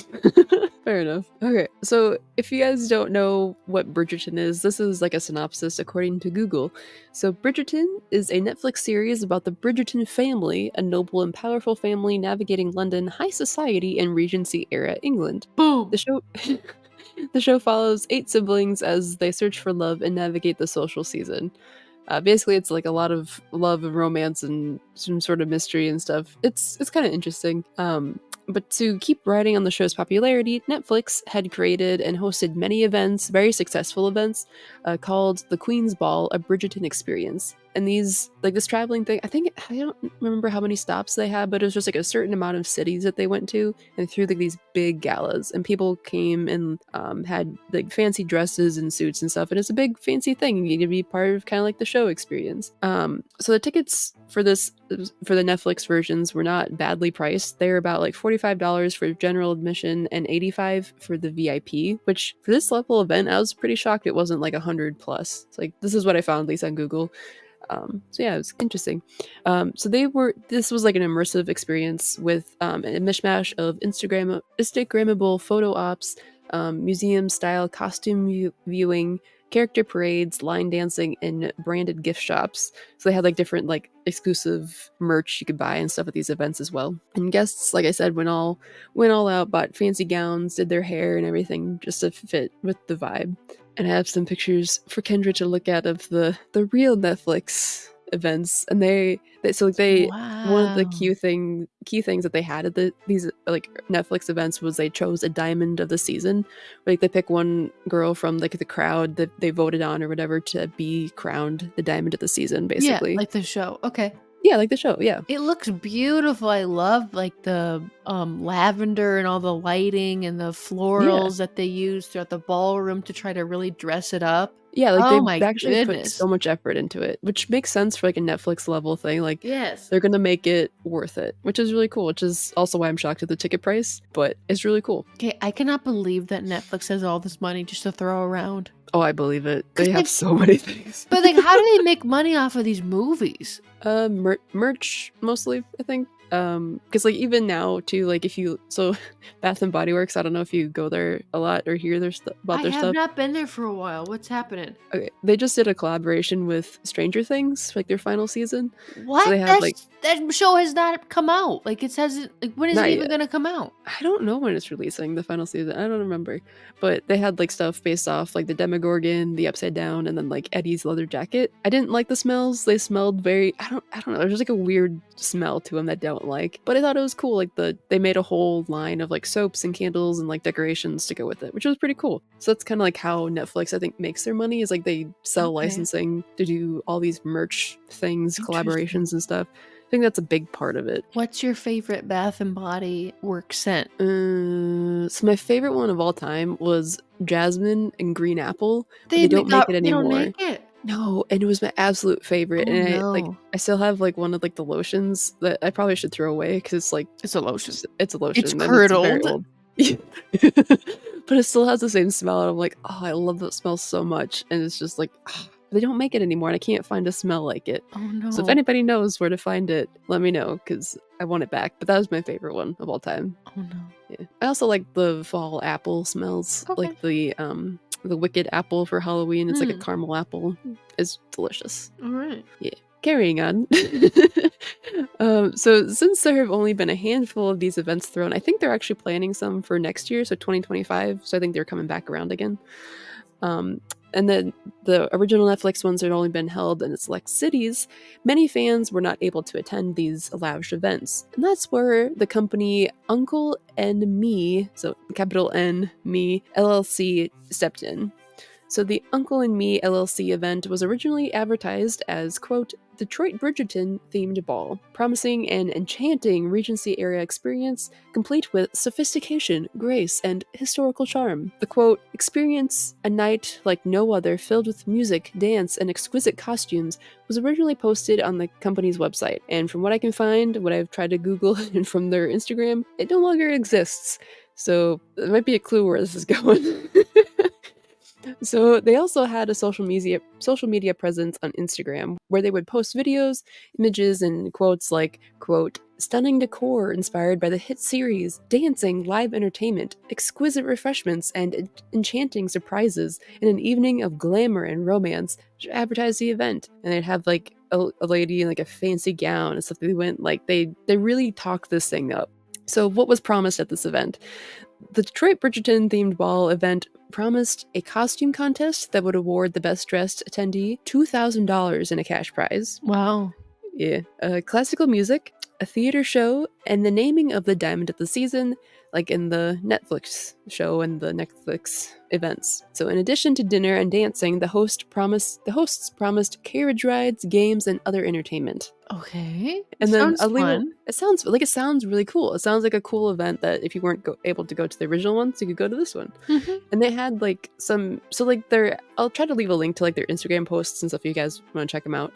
Fair enough. Okay, so if you guys don't know what Bridgerton is, this is like a synopsis according to Google. So Bridgerton is a Netflix series about the Bridgerton family, a noble and powerful family navigating London high society and Regency-era England. Boom! The show follows 8 siblings as they search for love and navigate the social season. Basically, it's like a lot of love and romance and some sort of mystery and stuff. It's kind of interesting. But to keep riding on the show's popularity, Netflix had created and hosted many events, very successful events, called the Queen's Ball, a Bridgerton experience. And these, like this traveling thing, I don't remember how many stops they had, but it was just like a certain amount of cities that they went to and through like these big galas. And people came and had like fancy dresses and suits and stuff. And it's a big fancy thing. You need to be part of kind of like the show experience. So the tickets for the Netflix versions were not badly priced. They were about like $45 for general admission and $85 for the VIP, which for this level event, I was pretty shocked it wasn't like $100 plus. It's like, this is what I found, at least on Google. So yeah, it was interesting. This was like an immersive experience with a mishmash of Instagrammable photo ops, museum style costume viewing, character parades, line dancing, and branded gift shops. So they had like different like exclusive merch you could buy and stuff at these events as well. And guests, like I said, went all out, bought fancy gowns, did their hair and everything just to fit with the vibe. And I have some pictures for Kendra to look at of the real Netflix events. And one of the key things that they had at these like Netflix events was they chose a diamond of the season. Like they pick one girl from like the crowd that they voted on or whatever to be crowned the diamond of the season, basically. Yeah, like the show. Okay. Yeah, like the show, yeah. It looks beautiful. I love like the lavender and all the lighting and the Yeah. florals that they use throughout the ballroom to try to really dress it up. Yeah, like, Oh they my actually put goodness. so much effort into it, which makes sense for, like, a Netflix level thing, like, Yes. they're gonna make it worth it, which is really cool, which is also why I'm shocked at the ticket price, but it's really cool. Okay, I cannot believe that Netflix has all this money just to throw around. Oh, I believe it. 'Cause They have like so many things. but like how do they make money off of these movies? Merch mostly, I think. Because like even now too, like if you so Bath and Body Works, I don't know if you go there a lot or hear their about I their have stuff. not been there for a while. What's happening? Okay, they just did a collaboration with Stranger Things, like their final season. So What? they had like That show has not come out. Like it says it like when is it not even yet. gonna come out? I don't know when it's releasing the final season. I don't remember, but they had like stuff based off like the Demogorgon, the Upside Down, and then like Eddie's leather jacket. I didn't like the smells. They smelled very. I don't know. There's like a weird smell to them that I don't like. But I thought it was cool. Like they made a whole line of like soaps and candles and like decorations to go with it, which was pretty cool. So that's kind of like how Netflix I think makes their money is like they sell Okay. licensing to do all these merch things, Interesting. collaborations and stuff. I think that's a big part of it. What's your favorite Bath and Body Works scent? So my favorite one of all time was jasmine and green apple, but they don't make it They don't anymore. make it. No, and it was my absolute favorite, Oh and no. I still have like one of like the lotions that I probably should throw away because it's like It's a lotion. it's a It's lotion and it's very curdled. old. But it still has the same smell, and I'm like, oh, I love that smell so much, and it's just like they don't make it anymore, and I can't find a smell like it. Oh So if no. anybody knows where to find it, let me know because I want it back. But that was my favorite one of all time. Oh no. Yeah. I also like the fall apple smells, Okay. like the wicked apple for Halloween. It's like a Mm. caramel apple. It's delicious. All right. Carrying on. So since there have only been a handful of these events thrown, I think they're actually planning some for next year, so 2025. So I think they're coming back around again. And then the original Netflix ones had only been held in select cities. Many fans were not able to attend these lavish events. And that's where the company Uncle and Me, so capital N, Me, LLC, stepped in. So the Uncle and Me LLC event was originally advertised as, quote, Detroit Bridgerton themed ball, promising an enchanting Regency era experience complete with sophistication, grace, and historical charm. The quote, experience a night like no other filled with music, dance, and exquisite costumes was originally posted on the company's website. And from what I can find, what I've tried to Google and from their Instagram, it no longer exists. So it might be a clue where this is going. So they also had a social media presence on Instagram where they would post videos, images, and quotes like, quote, stunning decor inspired by the hit series, dancing, live entertainment, exquisite refreshments, and enchanting surprises in an evening of glamour and romance to advertise the event. And they'd have like a lady in like a fancy gown and stuff. They went like they really talked this thing up. So what was promised at this event? The Detroit Bridgerton themed ball event promised a costume contest that would award the best dressed attendee $2,000 in a cash prize. Wow. Yeah. Classical music, a theater show, and the naming of the Diamond of the Season, like in the Netflix show and the Netflix events. So in addition to dinner and dancing, the hosts promised carriage rides, games, and other entertainment. Okay. And then Sounds fun. it sounds really cool. It sounds like a cool event that if you weren't able to go to the original ones, you could go to this one. Mm-hmm. And they had like I'll try to leave a link to like their Instagram posts and stuff if you guys want to check them out.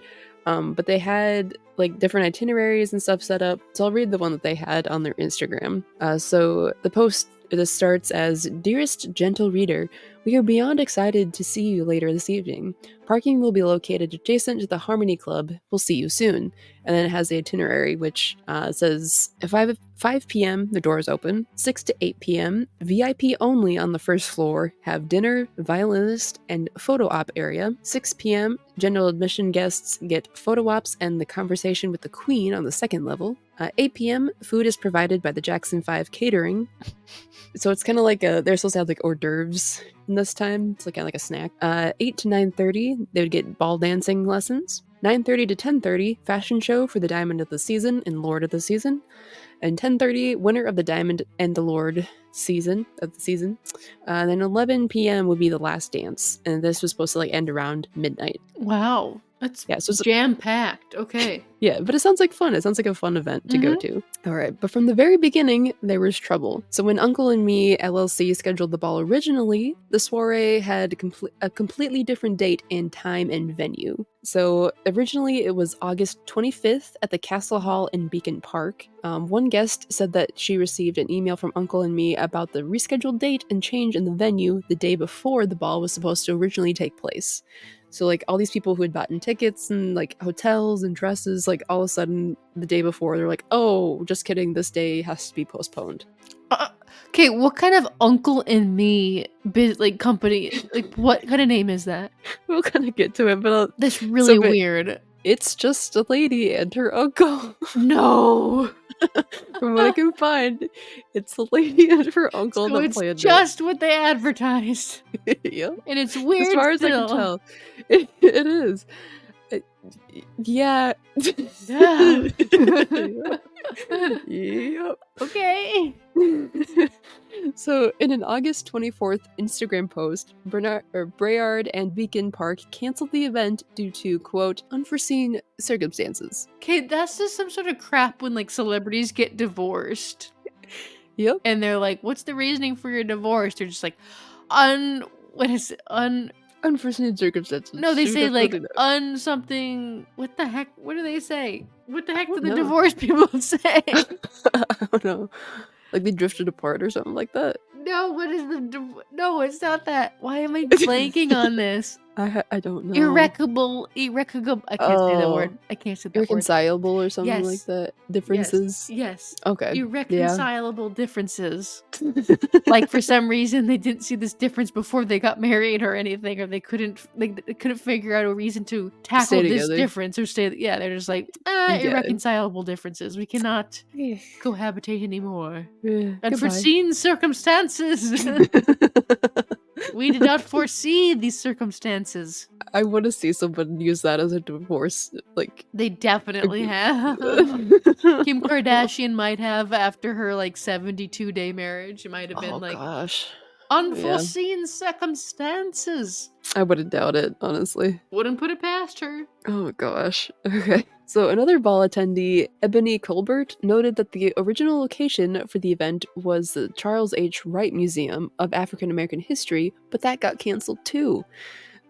But they had like different itineraries and stuff set up. So I'll read the one that they had on their Instagram. So the post this starts as, Dearest gentle reader, we are beyond excited to see you later this evening. Parking will be located adjacent to the Harmony Club. We'll see you soon. And then it has the itinerary, which says at 5 p.m. the doors open, 6 to 8 p.m. VIP only on the first floor, have dinner, violinist, and photo op area. 6 p.m. general admission guests get photo ops and the conversation with the Queen on the second level. 8 p.m. food is provided by the Jackson 5 Catering. So it's kind of like they're supposed to have like hors d'oeuvres in this time. It's like kind of like a snack. 8 to 9:30, they would get ball dancing lessons. 9:30 to 10:30, fashion show for the Diamond of the Season and Lord of the Season. And 10:30, winner of the Diamond and the Lord season. Then 11 p.m. would be the last dance, and this was supposed to like end around midnight. Wow. That's Yeah, so it's jam-packed. Okay. yeah, but it sounds like fun. It sounds like a fun event to go Mhm. to. All right, but from the very beginning, there was trouble. So when Uncle and Me LLC scheduled the ball originally, the soiree had a completely different date in time and venue. So originally it was August 25th at the Castle Hall in Beacon Park. One guest said that she received an email from Uncle and Me about the rescheduled date and change in the venue the day before the ball was supposed to originally take place. So like all these people who had bought tickets and like hotels and dresses, like all of a sudden the day before they're like, "Oh, just kidding, this day has to be postponed." Okay, what kind of Uncle and Me like company? Like, what kind of name is that? We'll kind of get to it, but That's really weird. it's just a lady and her uncle. No. From what I can find, it's a lady and her uncle So that it's planned just what they advertised, it. Yep. and it's As weird far as I can still. tell, it is. It- yeah. Yeah. Yep. Okay. So, in an August 24th Instagram post, Brayard and Beacon Park canceled the event due to, quote, unforeseen circumstances. Okay, that's just some sort of crap when like celebrities get divorced. Yep. And they're like, "What's the reasoning for your divorce?" They're just like, what is it? Unforeseen circumstances. No, they We say like definitely know. something. What the heck? What do they say? What the I heck do don't the know. divorce people say? I don't know. Like they drifted apart or something like that. No, what is no, it's not that. Why am I blanking on this? I don't know. Irreconcilable. I can't say the Oh, word. I can't say that word. irreconcilable or something like Yes. that. Yes. Differences. Yes. Okay. Irreconcilable differences. Yeah. Like for some reason they didn't see this difference before they got married or anything, or they couldn't figure out a reason to tackle Stay this together. difference or stay. Yeah, they're just like Yeah. irreconcilable differences. We cannot cohabitate anymore. Goodbye. Unforeseen circumstances. We did not foresee these circumstances. I want to see someone use that as a divorce. Like They definitely have. Kim Kardashian might have after her like 72-day marriage. It might have been oh like gosh. unforeseen circumstances. I wouldn't doubt it, honestly. Wouldn't put it past her. Oh gosh. Okay. So another ball attendee, Ebony Colbert, noted that the original location for the event was the Charles H. Wright Museum of African American History, but that got canceled too.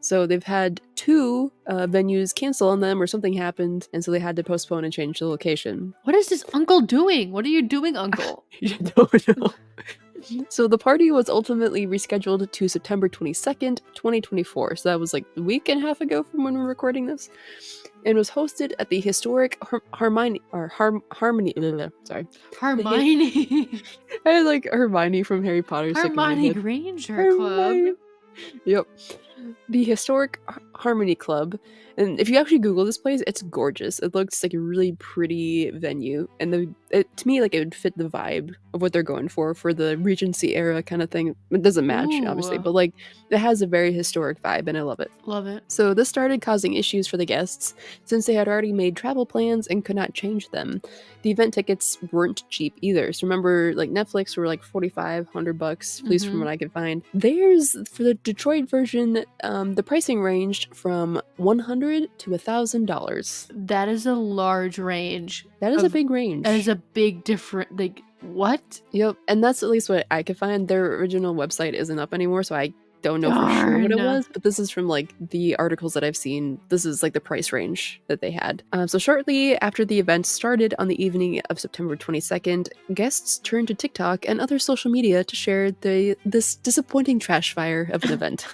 So they've had two venues cancel on them or something happened, and so they had to postpone and change the location. What is this uncle doing? What are you doing, uncle? You don't know. So the party was ultimately rescheduled to September 22nd, 2024. So that was like a week and a half ago from when we're recording this. And was hosted at the historic Harmony. Sorry. Hermione. I had like Hermione from Harry Potter. Hermione Granger Hermione. Club. Yep. The historic Harmony Club. And if you actually Google this place, it's gorgeous. It looks like a really pretty venue. And to me, like it would fit the vibe of what they're going for the Regency era kind of thing. It doesn't match, obviously, Ooh. but like it has a very historic vibe and I love it. Love it. So this started causing issues for the guests since they had already made travel plans and could not change them. The event tickets weren't cheap either. So remember, like Netflix were like $4,500, at least from what I could find. There's for the Detroit version, the pricing ranged from $100 to $1,000. That is a large range. That is a big range. That is a big different. Like what? Yep, and that's at least what I could find. Their original website isn't up anymore, so I don't know for sure what it was, but this is from like the articles that I've seen. This is like the price range that they had. So shortly after the event started on the evening of September 22nd, guests turned to TikTok and other social media to share this disappointing trash fire of an event.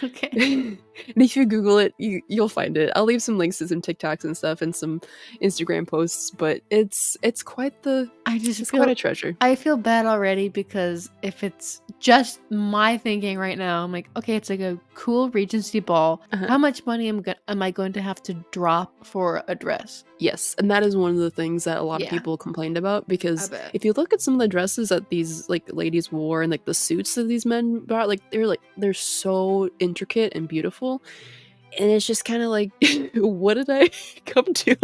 Okay. And if you Google it, you'll find it. I'll leave some links to some TikToks and stuff and some Instagram posts, but it's quite quite a treasure. I feel bad already because if it's just my thinking right now, I'm like, okay, it's like a cool Regency ball. How much money am I going to have to drop for a dress? Yes, and that is one of the things that a lot of people complained about, because if you look at some of the dresses that these like ladies wore and like the suits that these men brought, like they're so intricate and beautiful, and it's just kind of like what did I come to?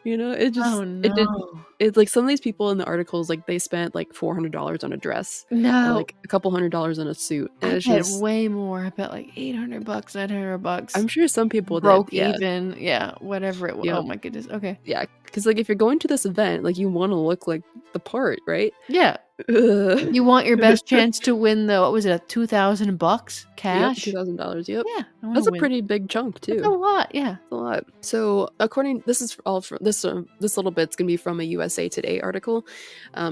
You know, it Oh just it did no. it's like some of these people in the articles, like they spent like $400 on a dress or No. like a couple $100 on a suit. And I it's bet just way more. I bet like $800, $900. I'm sure some people did. Broke Yeah. even. Yeah, whatever it was. Oh Yep. my goodness. Okay. Yeah. Because like if you're going to this event, like you want to look like the part, right? Yeah. Ugh. You want your best chance to win the what was it, $2,000 Yep, cash? $2,000. Yep. Yeah, I wanna That's a win. pretty big chunk That's a too. lot, yeah. A lot. So, according this is all from this little bit's gonna be from a USA Today article.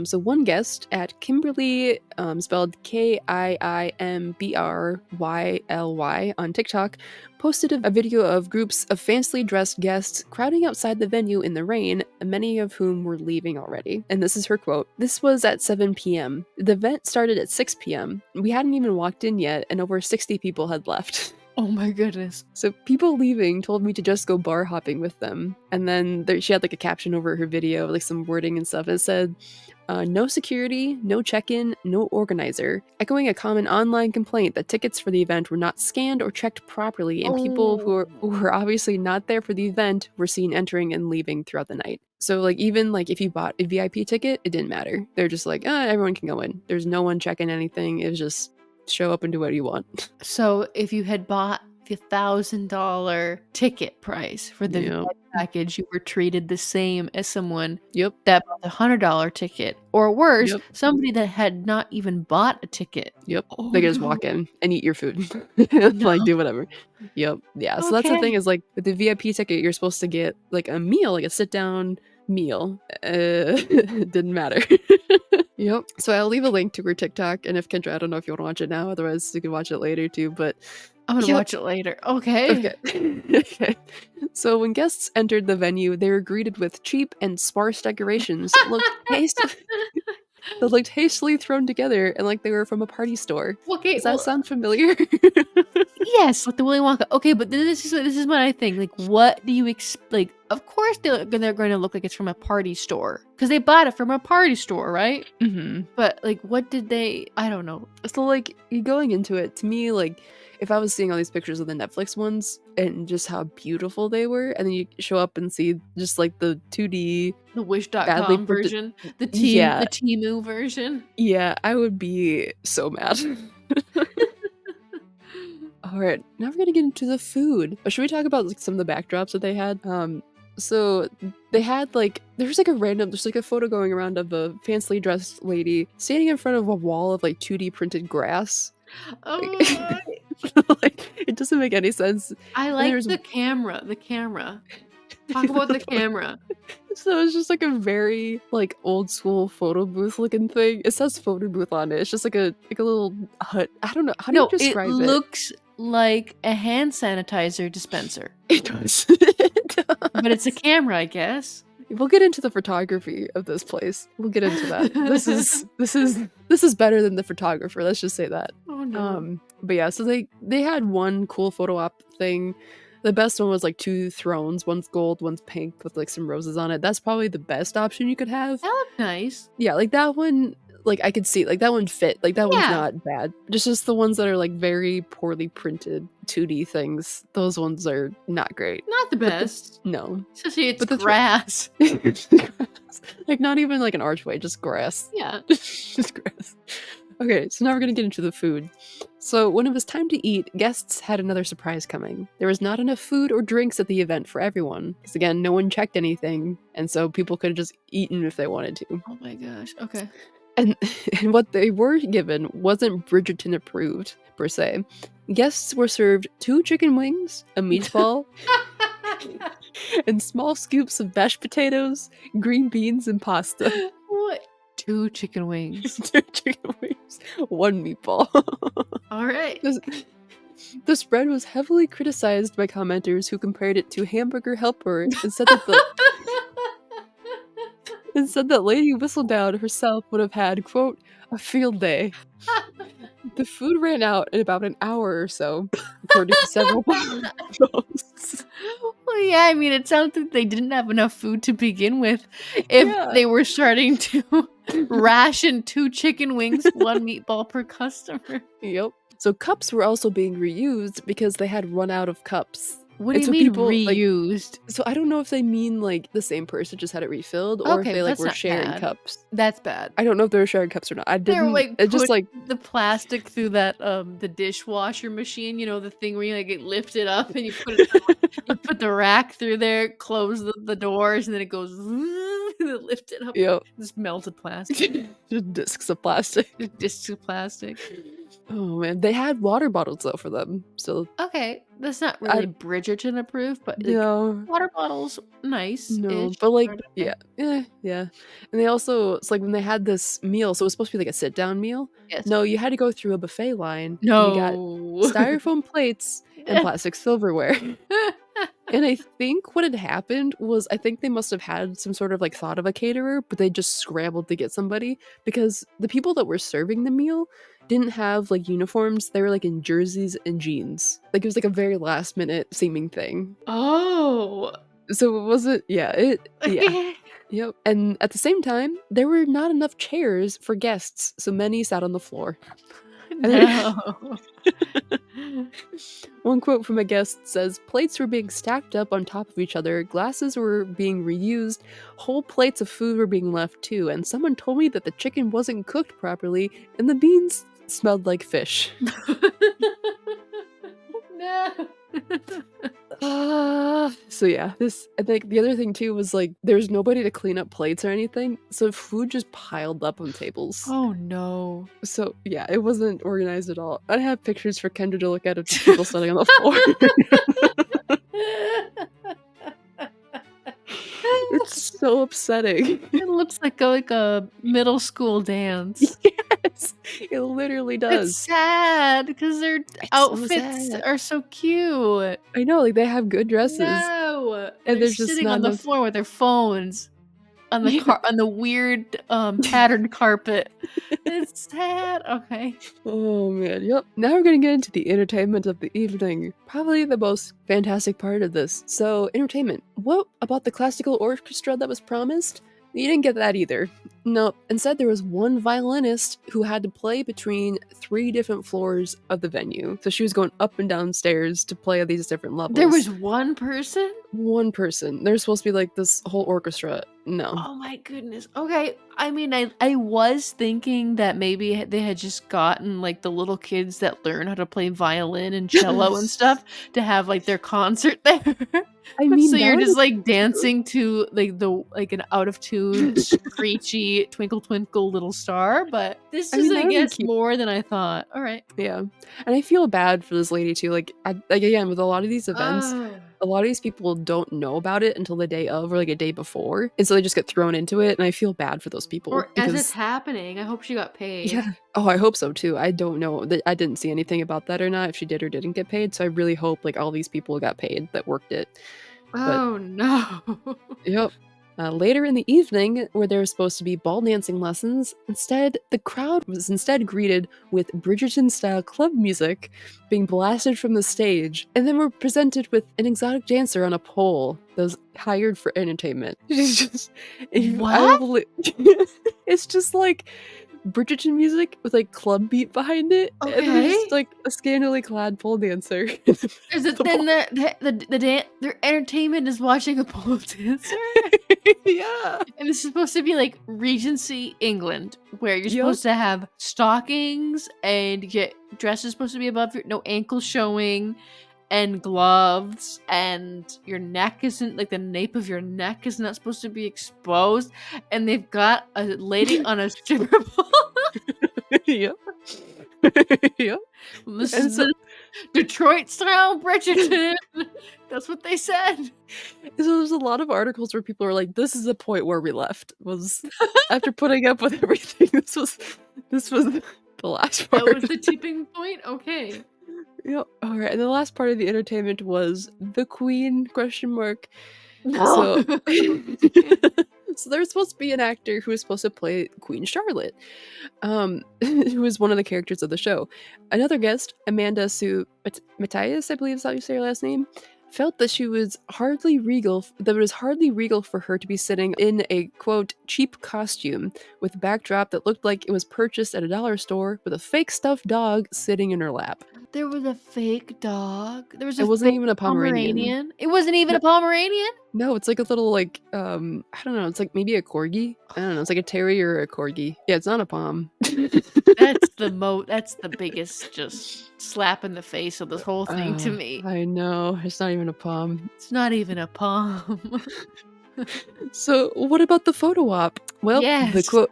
So one guest at Kimberly, spelled KIIMBRYLY on TikTok, posted a video of groups of fancily dressed guests crowding outside the venue in the rain, many of whom were leaving already. And this is her quote: "This was at 7 p.m. The event started at 6 p.m. We hadn't even walked in yet, and over 60 people had left." Oh my goodness. So people leaving told me to just go bar hopping with them. And then she had like a caption over her video, like some wording and stuff. It said, no security, no check-in, no organizer, echoing a common online complaint that tickets for the event were not scanned or checked properly, and people who were obviously not there for the event were seen entering and leaving throughout the night. So like even like if you bought a VIP ticket, it didn't matter. They're just like, everyone can go in. There's no one checking anything. It was just show up and do what you want. So if you had bought the $1,000 ticket price for the Yep. VIP package, you were treated the same as someone Yep. that bought the $100 ticket, or worse, Yep. somebody that had not even bought a ticket. Yep. Oh, They can just no. walk in and eat your food. No. Like, do whatever. Yep. Yeah. So that's the thing Okay. is like with the VIP ticket, you're supposed to get like a meal, like a sit down meal. Didn't matter. Yep. So I'll leave a link to her TikTok, and if Kendra, I don't know if you want to watch it now, otherwise you can watch it later too. But I'm gonna yep. watch it later. Okay. Okay. Okay. So when guests entered the venue, they were greeted with cheap and sparse decorations that looked hastily thrown together and like they were from a party store. Okay, Does that well, sound familiar? yes, like the Willy Wonka. Okay, but this is what I think. Like, what do you like? Of course, they're going to look like it's from a party store because they bought it from a party store, right? Mm-hmm. But like, what did they? I don't know. So like you going into it, to me, like if I was seeing all these pictures of the Netflix ones and just how beautiful they were, and then you show up and see just like the 2D The badly Wish.com printed, version, the yeah, Temu version. yeah, I would be so mad. All right, now we're gonna get into the food. But should we talk about like some of the backdrops that they had? So they had like there's like a photo going around of a fancily dressed lady standing in front of a wall of like 2D printed grass. Oh, Like it doesn't make any sense. I And like there's the camera. The camera. Talk about the camera. So it's just like a very like old school photo booth looking thing. It says photo booth on it. It's just like a little hut. I don't know. How do you No, it describe it? looks like a hand sanitizer dispenser, It does. It does. but it's a camera, I guess. We'll get into the photography of this place. We'll get into that. This is better than the photographer. Let's just say that. Oh no. But yeah, so they had one cool photo op thing. The best one was like 2 thrones. One's gold, one's pink with like some roses on it. That's probably the best option you could have. That looked nice. Yeah, like that one, like I could see, like that one fit. Like that one's Yeah. not bad. Just the ones that are like very poorly printed 2D things. Those ones are not great. Not the best. No. Especially it's But the grass. Like not even like an archway, just grass. Yeah. Just grass. Okay, so now we're gonna get into the food. So when it was time to eat, guests had another surprise coming. There was not enough food or drinks at the event for everyone. Because again, no one checked anything, and so people could have just eaten if they wanted to. Oh my gosh. Okay. And what they were given wasn't Bridgerton approved, per se. Guests were served 2 chicken wings, a meatball, and small scoops of mashed potatoes, green beans, and pasta. What? 2 chicken wings. 2 chicken wings, 1 meatball. All right. The spread was heavily criticized by commenters who compared it to Hamburger Helper and said that Lady Whistledown herself would have had, quote, a field day. The food ran out in about an hour or so, according to several posts. Well, yeah, I mean, it sounds like they didn't have enough food to begin with if Yeah. they were starting to ration 2 chicken wings, 1 meatball per customer. Yep. So cups were also being reused because they had run out of cups. What do And you so mean people, like, reused? so I don't know if they mean, like, the same person just had it refilled or if Okay, they, well, like, that's were not sharing bad. cups. That's bad. I don't know if they were sharing cups or not. I They're, didn't like, it just, putting like the plastic through that, the dishwasher machine, you know, the thing where you, like, it lift it up and you put it on, you put the rack through there, close the doors, and then it goes and then lift it up. Yep. Just melted plastic. Just discs of plastic. Just discs of plastic. Oh, man. They had water bottles, though, for them, so Okay, that's not I really Bridgerton approved, but, like, no. water bottles, No, nice-ish, but, like, but yeah, okay. yeah, and they also it's like when they had this meal, so it was supposed to be like a sit-down meal. Yes. No, you had to go through a buffet line, and you got No. styrofoam plates and plastic silverware. And I think what had happened was I think they must have had some sort of, like, thought of a caterer, but they just scrambled to get somebody because the people that were serving the meal didn't have, like, uniforms, they were, like, in jerseys and jeans. Like, it was, like, a very last minute seeming thing. Oh. So it wasn't yeah. Yep, and at the same time, there were not enough chairs for guests, so many sat on the floor. And then No. one quote from a guest says, "Plates were being stacked up on top of each other, glasses were being reused, whole plates of food were being left too, and someone told me that the chicken wasn't cooked properly and the beans smelled like fish." No. So yeah, this I think the other thing too was like there's nobody to clean up plates or anything, so food just piled up on tables. Oh, no. So yeah, it wasn't organized at all. I have pictures for Kendra to look at of just people sitting on the floor. It's so upsetting. It looks like a middle school dance. Yes, it literally It's does. sad because their It's so outfits sad. are so cute. I know, like they have good dresses, No, and they're there's just sitting not on the enough. floor with their phones on the Yeah. on the weird, patterned carpet. It's sad. Okay. Oh man, yep. Now we're gonna get into the entertainment of the evening. Probably the most fantastic part of this. So, entertainment. What about the classical orchestra that was promised? You didn't get that either. No, instead there was one violinist who had to play between 3 different floors of the venue. So she was going up and down stairs to play at these different There levels. was one person? One person. There's supposed to be like this whole orchestra. No. Oh my goodness. Okay. I mean, I was thinking that maybe they had just gotten like the little kids that learn how to play violin and cello and stuff to have like their concert there. I So mean, that you're would just have like been cute. dancing to like an out of tune, screechy Twinkle Twinkle Little Star, but this I is mean, I that would be guess cute. more than I thought. All right. Yeah, and I feel bad for this lady too, like, again, with a lot of these events, Oh. a lot of these people don't know about it until the day of or, like, a day before, and so they just get thrown into it, and I feel bad for those people Or as it's because happening, I hope she got paid. yeah. Oh, I hope so too, I don't know, that I didn't see anything about that or not, if she did or didn't get paid, so I really hope, like, all these people got paid that worked it, but Oh no. yep. Later in the evening, where there was supposed to be ball dancing lessons, instead, the crowd was instead greeted with Bridgerton-style club music being blasted from the stage, and then were presented with an exotic dancer on a pole that was hired for entertainment. It's just, What? it's just like Bridgerton music with like club beat behind it, and there's just Okay. like a scantily clad pole dancer. Is it The then pole- their entertainment is watching a pole dancer? yeah. And this is supposed to be like Regency England, where you're Yep. supposed to have stockings and your dress is supposed to be above your no ankle showing and gloves and your neck isn't like the nape of your neck is not supposed to be exposed and they've got a lady on a stripper pole. Yep. Yep. This And is so the Detroit style Bridgerton. That's what they said. there's a lot of articles where people are like, "This is the point where we left." Was after putting up with everything, this was the last That part. was the tipping point. Okay. Yep. All right. And the last part of the entertainment was the Queen question mark. No. So so there's supposed to be an actor who was supposed to play Queen Charlotte, who was one of the characters of the show. Another guest, Amanda Sue Matthias, I believe is how you say her last name, felt that she was hardly regal. That it was hardly regal for her to be sitting in a quote cheap costume with a backdrop that looked like it was purchased at a dollar store with a fake stuffed dog sitting in her lap. There was a fake dog. There was It a wasn't fake even a Pomeranian. Pomeranian. It wasn't even No, a Pomeranian? no, it's like a little like I don't know, it's like maybe a corgi. I don't know, it's like a terrier or a corgi. Yeah, it's not a pom. That's the biggest just slap in the face of this whole thing to me. I know, it's not even a pom. It's not even a pom. So, what about the photo op? Well, the Yes. quote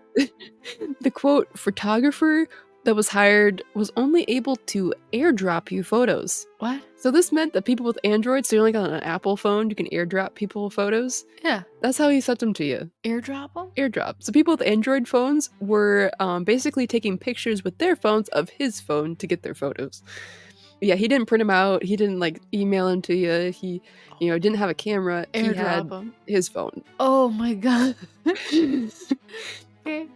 the quote photographer that was hired was only able to airdrop you photos. What? So this meant that people with Androids, so you're like on an Apple phone, you can airdrop people photos. Yeah. That's how he sent them to you. Airdrop them? Airdrop. So people with Android phones were basically taking pictures with their phones of his phone to get their photos. Yeah, he didn't print them out. He didn't like email them to you. He, didn't have a camera. He had Airdrop them. his phone. Oh my god. Okay.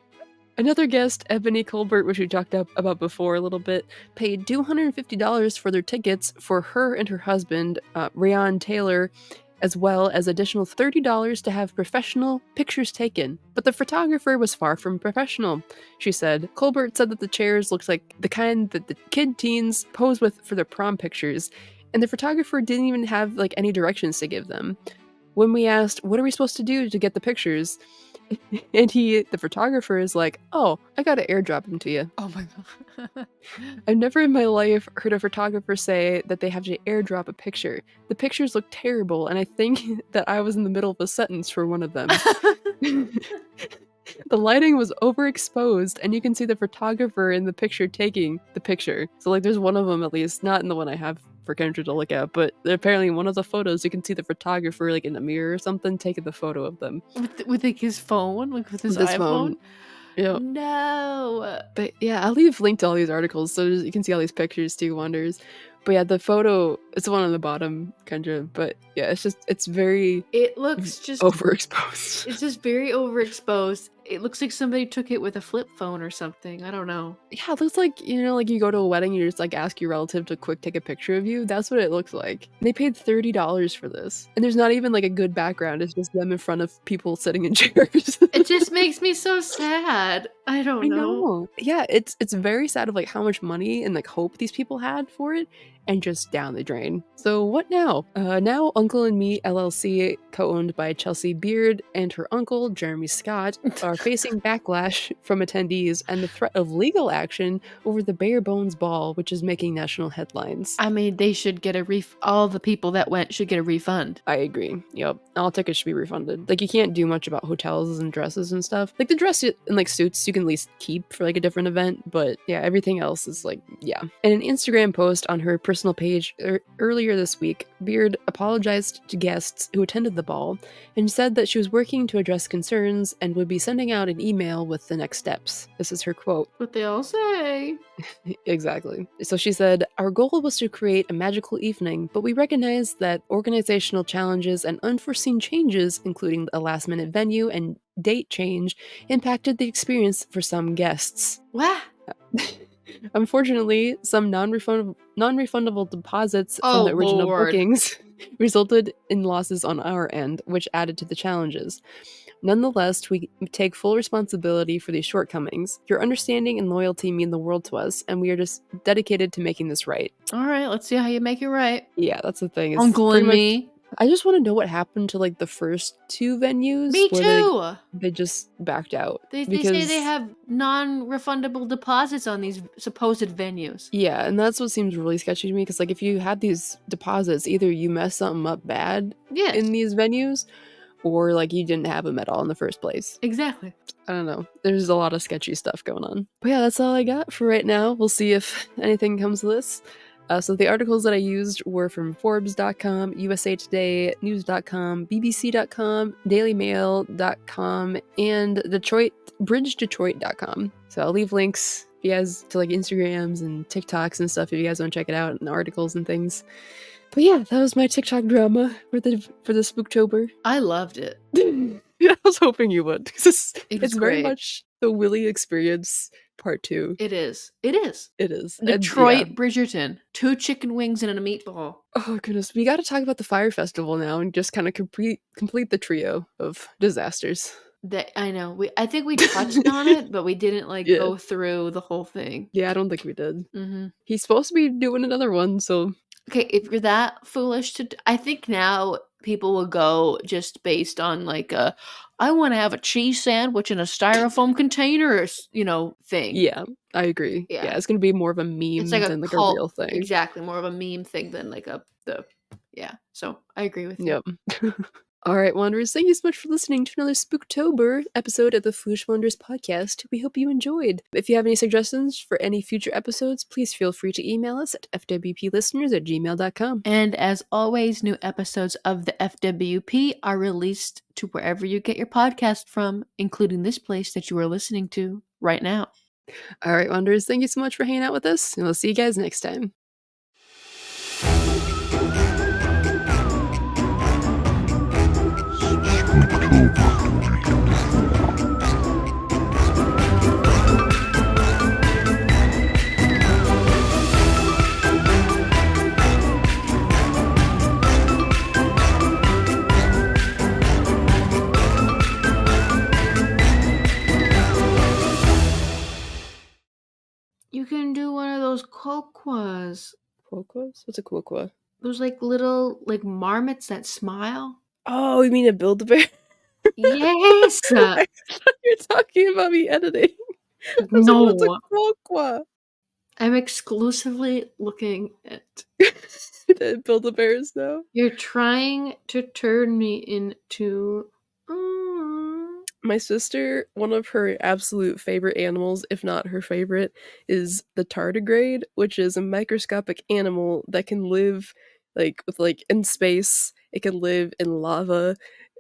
Another guest, Ebony Colbert, which we talked about before a little bit, paid $250 for their tickets for her and her husband, Rayon Taylor, as well as additional $30 to have professional pictures taken. But the photographer was far from professional, she said. Colbert said that the chairs looked like the kind that the kid teens pose with for their prom pictures, and the photographer didn't even have like any directions to give them. When we asked, what are we supposed to do to get the pictures? And the photographer is like, oh, I gotta airdrop them to you. Oh my god. I've never in my life heard a photographer say that they have to airdrop a picture. The pictures look terrible, and I think that I was in the middle of a sentence for one of them. The lighting was overexposed, and you can see the photographer in the picture taking the picture. So, like, there's one of them at least, not in the one I have for Kendra to look at, but apparently in one of the photos, you can see the photographer, like, in a mirror or something, taking the photo of them. With like his phone? Like with his With his iPhone? phone. Yeah. No. But yeah, I'll leave a link to all these articles so you can see all these pictures too, Wonders. But yeah, the photo, it's the one on the bottom, Kendra. But yeah, it's very It looks just overexposed. It's just very overexposed. It looks like somebody took it with a flip phone or something. I don't know. Yeah, it looks like, like you go to a wedding, you just like ask your relative to quick take a picture of you. That's what it looks like. They paid $30 for this. And there's not even like a good background. It's just them in front of people sitting in chairs. It just makes me so sad. I don't know. Yeah, it's very sad of like how much money and like hope these people had for it, and just down the drain. So what now? Now Uncle and Me LLC, co-owned by Chelsea Beard and her uncle, Jeremy Scott, are facing backlash from attendees and the threat of legal action over the bare bones ball, which is making national headlines. I mean, they should get all the people that went should get a refund. I agree. Yep. All tickets should be refunded. Like, you can't do much about hotels and dresses and stuff. Like, the dress and like suits you can at least keep for like a different event, but yeah, everything else is like, yeah. In an Instagram post on her personal page earlier this week, Beard apologized to guests who attended the ball and said that she was working to address concerns and would be sending out an email with the next steps. This is her quote. What they all say. Exactly. So she said, our goal was to create a magical evening, but we recognize that organizational challenges and unforeseen changes, including a last-minute venue and date change, impacted the experience for some guests. What? Unfortunately, some non-refundable deposits from the original bookings resulted in losses on our end, which added to the challenges. Nonetheless, we take full responsibility for these shortcomings. Your understanding and loyalty mean the world to us, and we are just dedicated to making this right. All right, let's see how you make it right. Yeah, that's the thing. Uncle and Me. I just want to know what happened to like the first two venues. Me too. They just backed out. They say they have non-refundable deposits on these supposed venues. Yeah, and that's what seems really sketchy to me, because like if you had these deposits, either you messed something up bad in these venues, or like you didn't have them at all in the first place. Exactly. I don't know. There's a lot of sketchy stuff going on. But yeah, that's all I got for right now. We'll see if anything comes of this. So the articles that I used were from Forbes.com, USA Today, News.com, BBC.com, DailyMail.com, and Bridgerton.com. So I'll leave links if you guys to like Instagrams and TikToks and stuff if you guys want to check it out, and articles and things. But yeah, that was my TikTok drama for the Spooktober. I loved it. Yeah, I was hoping you would, because it's very great. much the Willie experience part 2. It is. It is. It is. Detroit Bridgerton. 2 chicken wings and a meatball. Oh goodness, we got to talk about the Fire Festival now and just kind of complete the trio of disasters. I know. I think we touched on it, but we didn't like Yeah. go through the whole thing. Yeah, I don't think we did. Hmm. He's supposed to be doing another one, so Okay, if you're that foolish I think now people will go just based on like I want to have a cheese sandwich in a styrofoam container, or thing. yeah, I agree. Yeah, Yeah, it's gonna be more of a it's meme like a than like a cult, real thing. exactly, more of a meme thing than like a the. Yeah, so I agree with you. Yep. All right, Wanderers, thank you so much for listening to another Spooktober episode of the Foolish Wanderers podcast. We hope you enjoyed. If you have any suggestions for any future episodes, please feel free to email us at fwplisteners@gmail.com. And as always, new episodes of the FWP are released to wherever you get your podcast from, including this place that you are listening to right now. All right, Wanderers, thank you so much for hanging out with us, and we'll see you guys next time. You can do one of those kokwas. Quokwas? What's a quokwa? Those like little like marmots that smile. Oh, you mean a Build-A-Bear? Yes. I thought you were talking about me editing. I was like, what's a No. quokwa? I'm exclusively looking at. Build-A-Bears now. You're trying to turn me into. My sister, one of her absolute favorite animals, if not her favorite, is the tardigrade, which is a microscopic animal that can live in space. It can live in lava.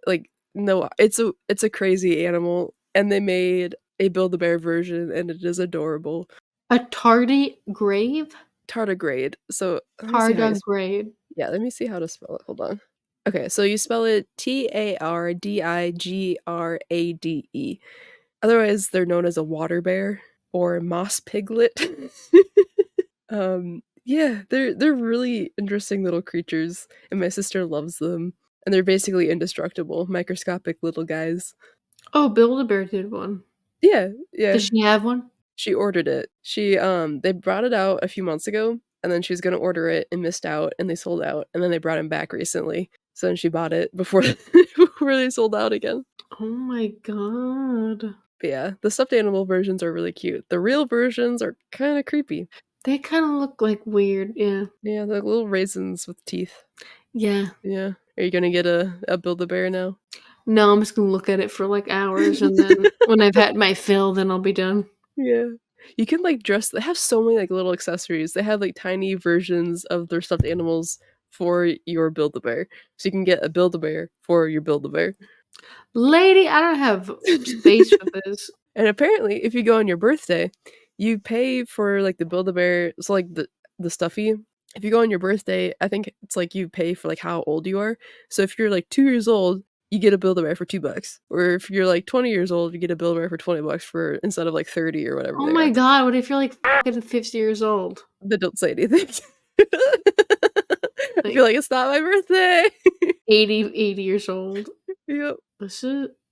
Like no, it's a crazy animal, and they made a Build-A-Bear version, and it is adorable. A tardigrade? Tardigrade. So let me see how you Tardigrade. yeah, let me see how to spell it. Hold on. Okay, so you spell it Tardigrade. Otherwise, they're known as a water bear or a moss piglet. Yeah, they're really interesting little creatures, and my sister loves them. And they're basically indestructible, microscopic little guys. Oh, Build-A-Bear did one. Yeah, yeah. Does she have one? She ordered it. They brought it out a few months ago, and then she was gonna order it and missed out, and they sold out, and then they brought him back recently. So then she bought it before before they sold out again. Oh my god. But yeah, the stuffed animal versions are really cute. The real versions are kind of creepy. They kind of look like weird, yeah. Yeah, they're little raisins with teeth. Yeah. Yeah. Are you gonna get a Build-A-Bear now? No, I'm just gonna look at it for like hours, and then when I've had my fill, then I'll be done. Yeah. You can like dress. They have so many like little accessories. They have like tiny versions of their stuffed animals for your Build-A-Bear. So you can get a Build-A-Bear for your Build-A-Bear. Lady, I don't have space for this. And apparently, if you go on your birthday, you pay for like the Build-A-Bear. So like the stuffy. If you go on your birthday, I think it's like you pay for like how old you are. So if you're like 2 years old, you get a Build-A-Bear for $2. Or if you're like 20 years old, you get a Build-A-Bear for $20 for instead of like 30 or whatever. Oh they my are. god, what if you're like fucking 50 years old? Then don't say anything. I feel like it's not my birthday. 80 years old. Yep.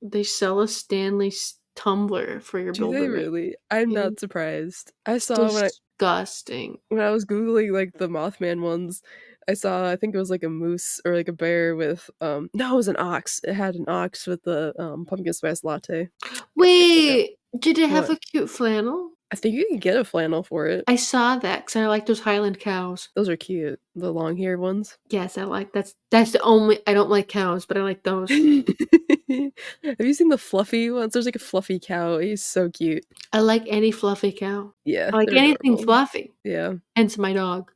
They sell a Stanley tumbler for your Do they Build-A-Bear. really? I'm Yeah. not surprised. I saw Disgusting. when I was googling like the Mothman ones, I think it was like a moose or like a bear with no, it was an ox. It had an ox with the pumpkin spice latte. Wait, did it have What? a cute flannel? I think you can get a flannel for it. I saw that because I like those Highland cows. Those are cute. The long-haired ones. Yes, I like that's the only I don't like cows, but I like those. Have you seen the fluffy ones? There's like a fluffy cow. He's so cute. I like any fluffy cow. Yeah, I like they're anything adorable. fluffy. Yeah. Hence my dog.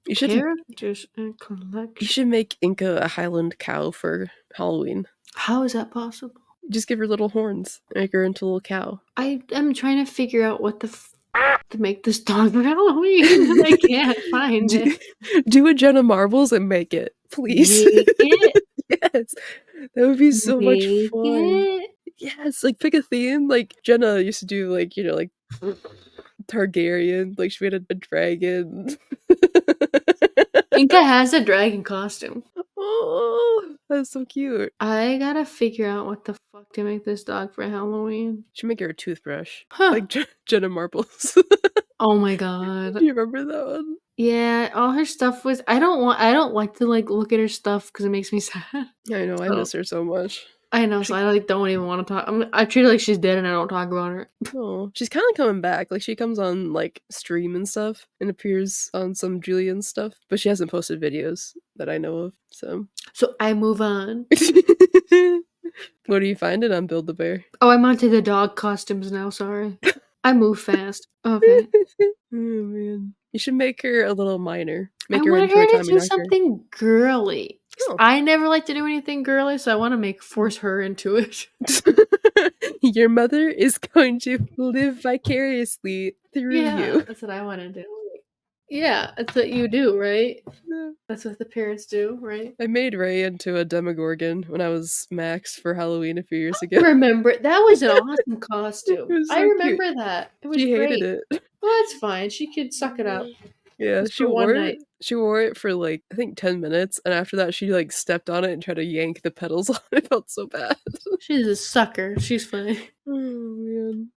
You should Characters and collection. You should make Inca a Highland cow for Halloween. How is that possible? Just give her little horns. Make her into a little cow. I am trying to figure out what the to make this dog for Halloween, and I can't find it. Do a Jenna Marbles and make it, please. Make it. Yes, that would be so much Make fun. it. Yes, like pick a theme. Like Jenna used to do, like like Targaryen. Like she made a dragon. Inca has a dragon costume. Oh, that's so cute. I gotta figure out what the fuck to make this dog for Halloween. Should make her a toothbrush. Huh. Like Jenna Marbles. Oh my god. Do you remember that one? Yeah, all her stuff was I don't like to, like, look at her stuff because it makes me sad. I know, I So miss her so much. I know, so I, like, don't even wanna talk I treat her like she's dead and I don't talk about her. Oh, she's kinda coming back, like, she comes on, like, stream and stuff, and appears on some Julian stuff, but she hasn't posted videos that I know of, so. So I move on. What are you finding on Build-A-Bear? Oh, I'm onto the dog costumes now, sorry. I move fast. Okay. Oh, man. You should make her a little minor. I Make her want into a her to do Tommyknocker. something girly. 'Cause Oh. I never like to do anything girly, so I wanna force her into it. Your mother is going to live vicariously through Yeah, you. that's what I wanna do. Yeah, that's what you do, right? Yeah. That's what the parents do, right? I made Ray into a Demogorgon when I was Max for Halloween a few years I ago. remember that was an awesome It costume. was I so cute. remember that. It was She hated great. it. Well, that's fine. She could suck it up. Yeah, Just she for one wore it night. she wore it for, like, I think 10 minutes, and after that, she, like, stepped on it and tried to yank the petals off. It felt so bad. She's a sucker. She's funny. Oh, man.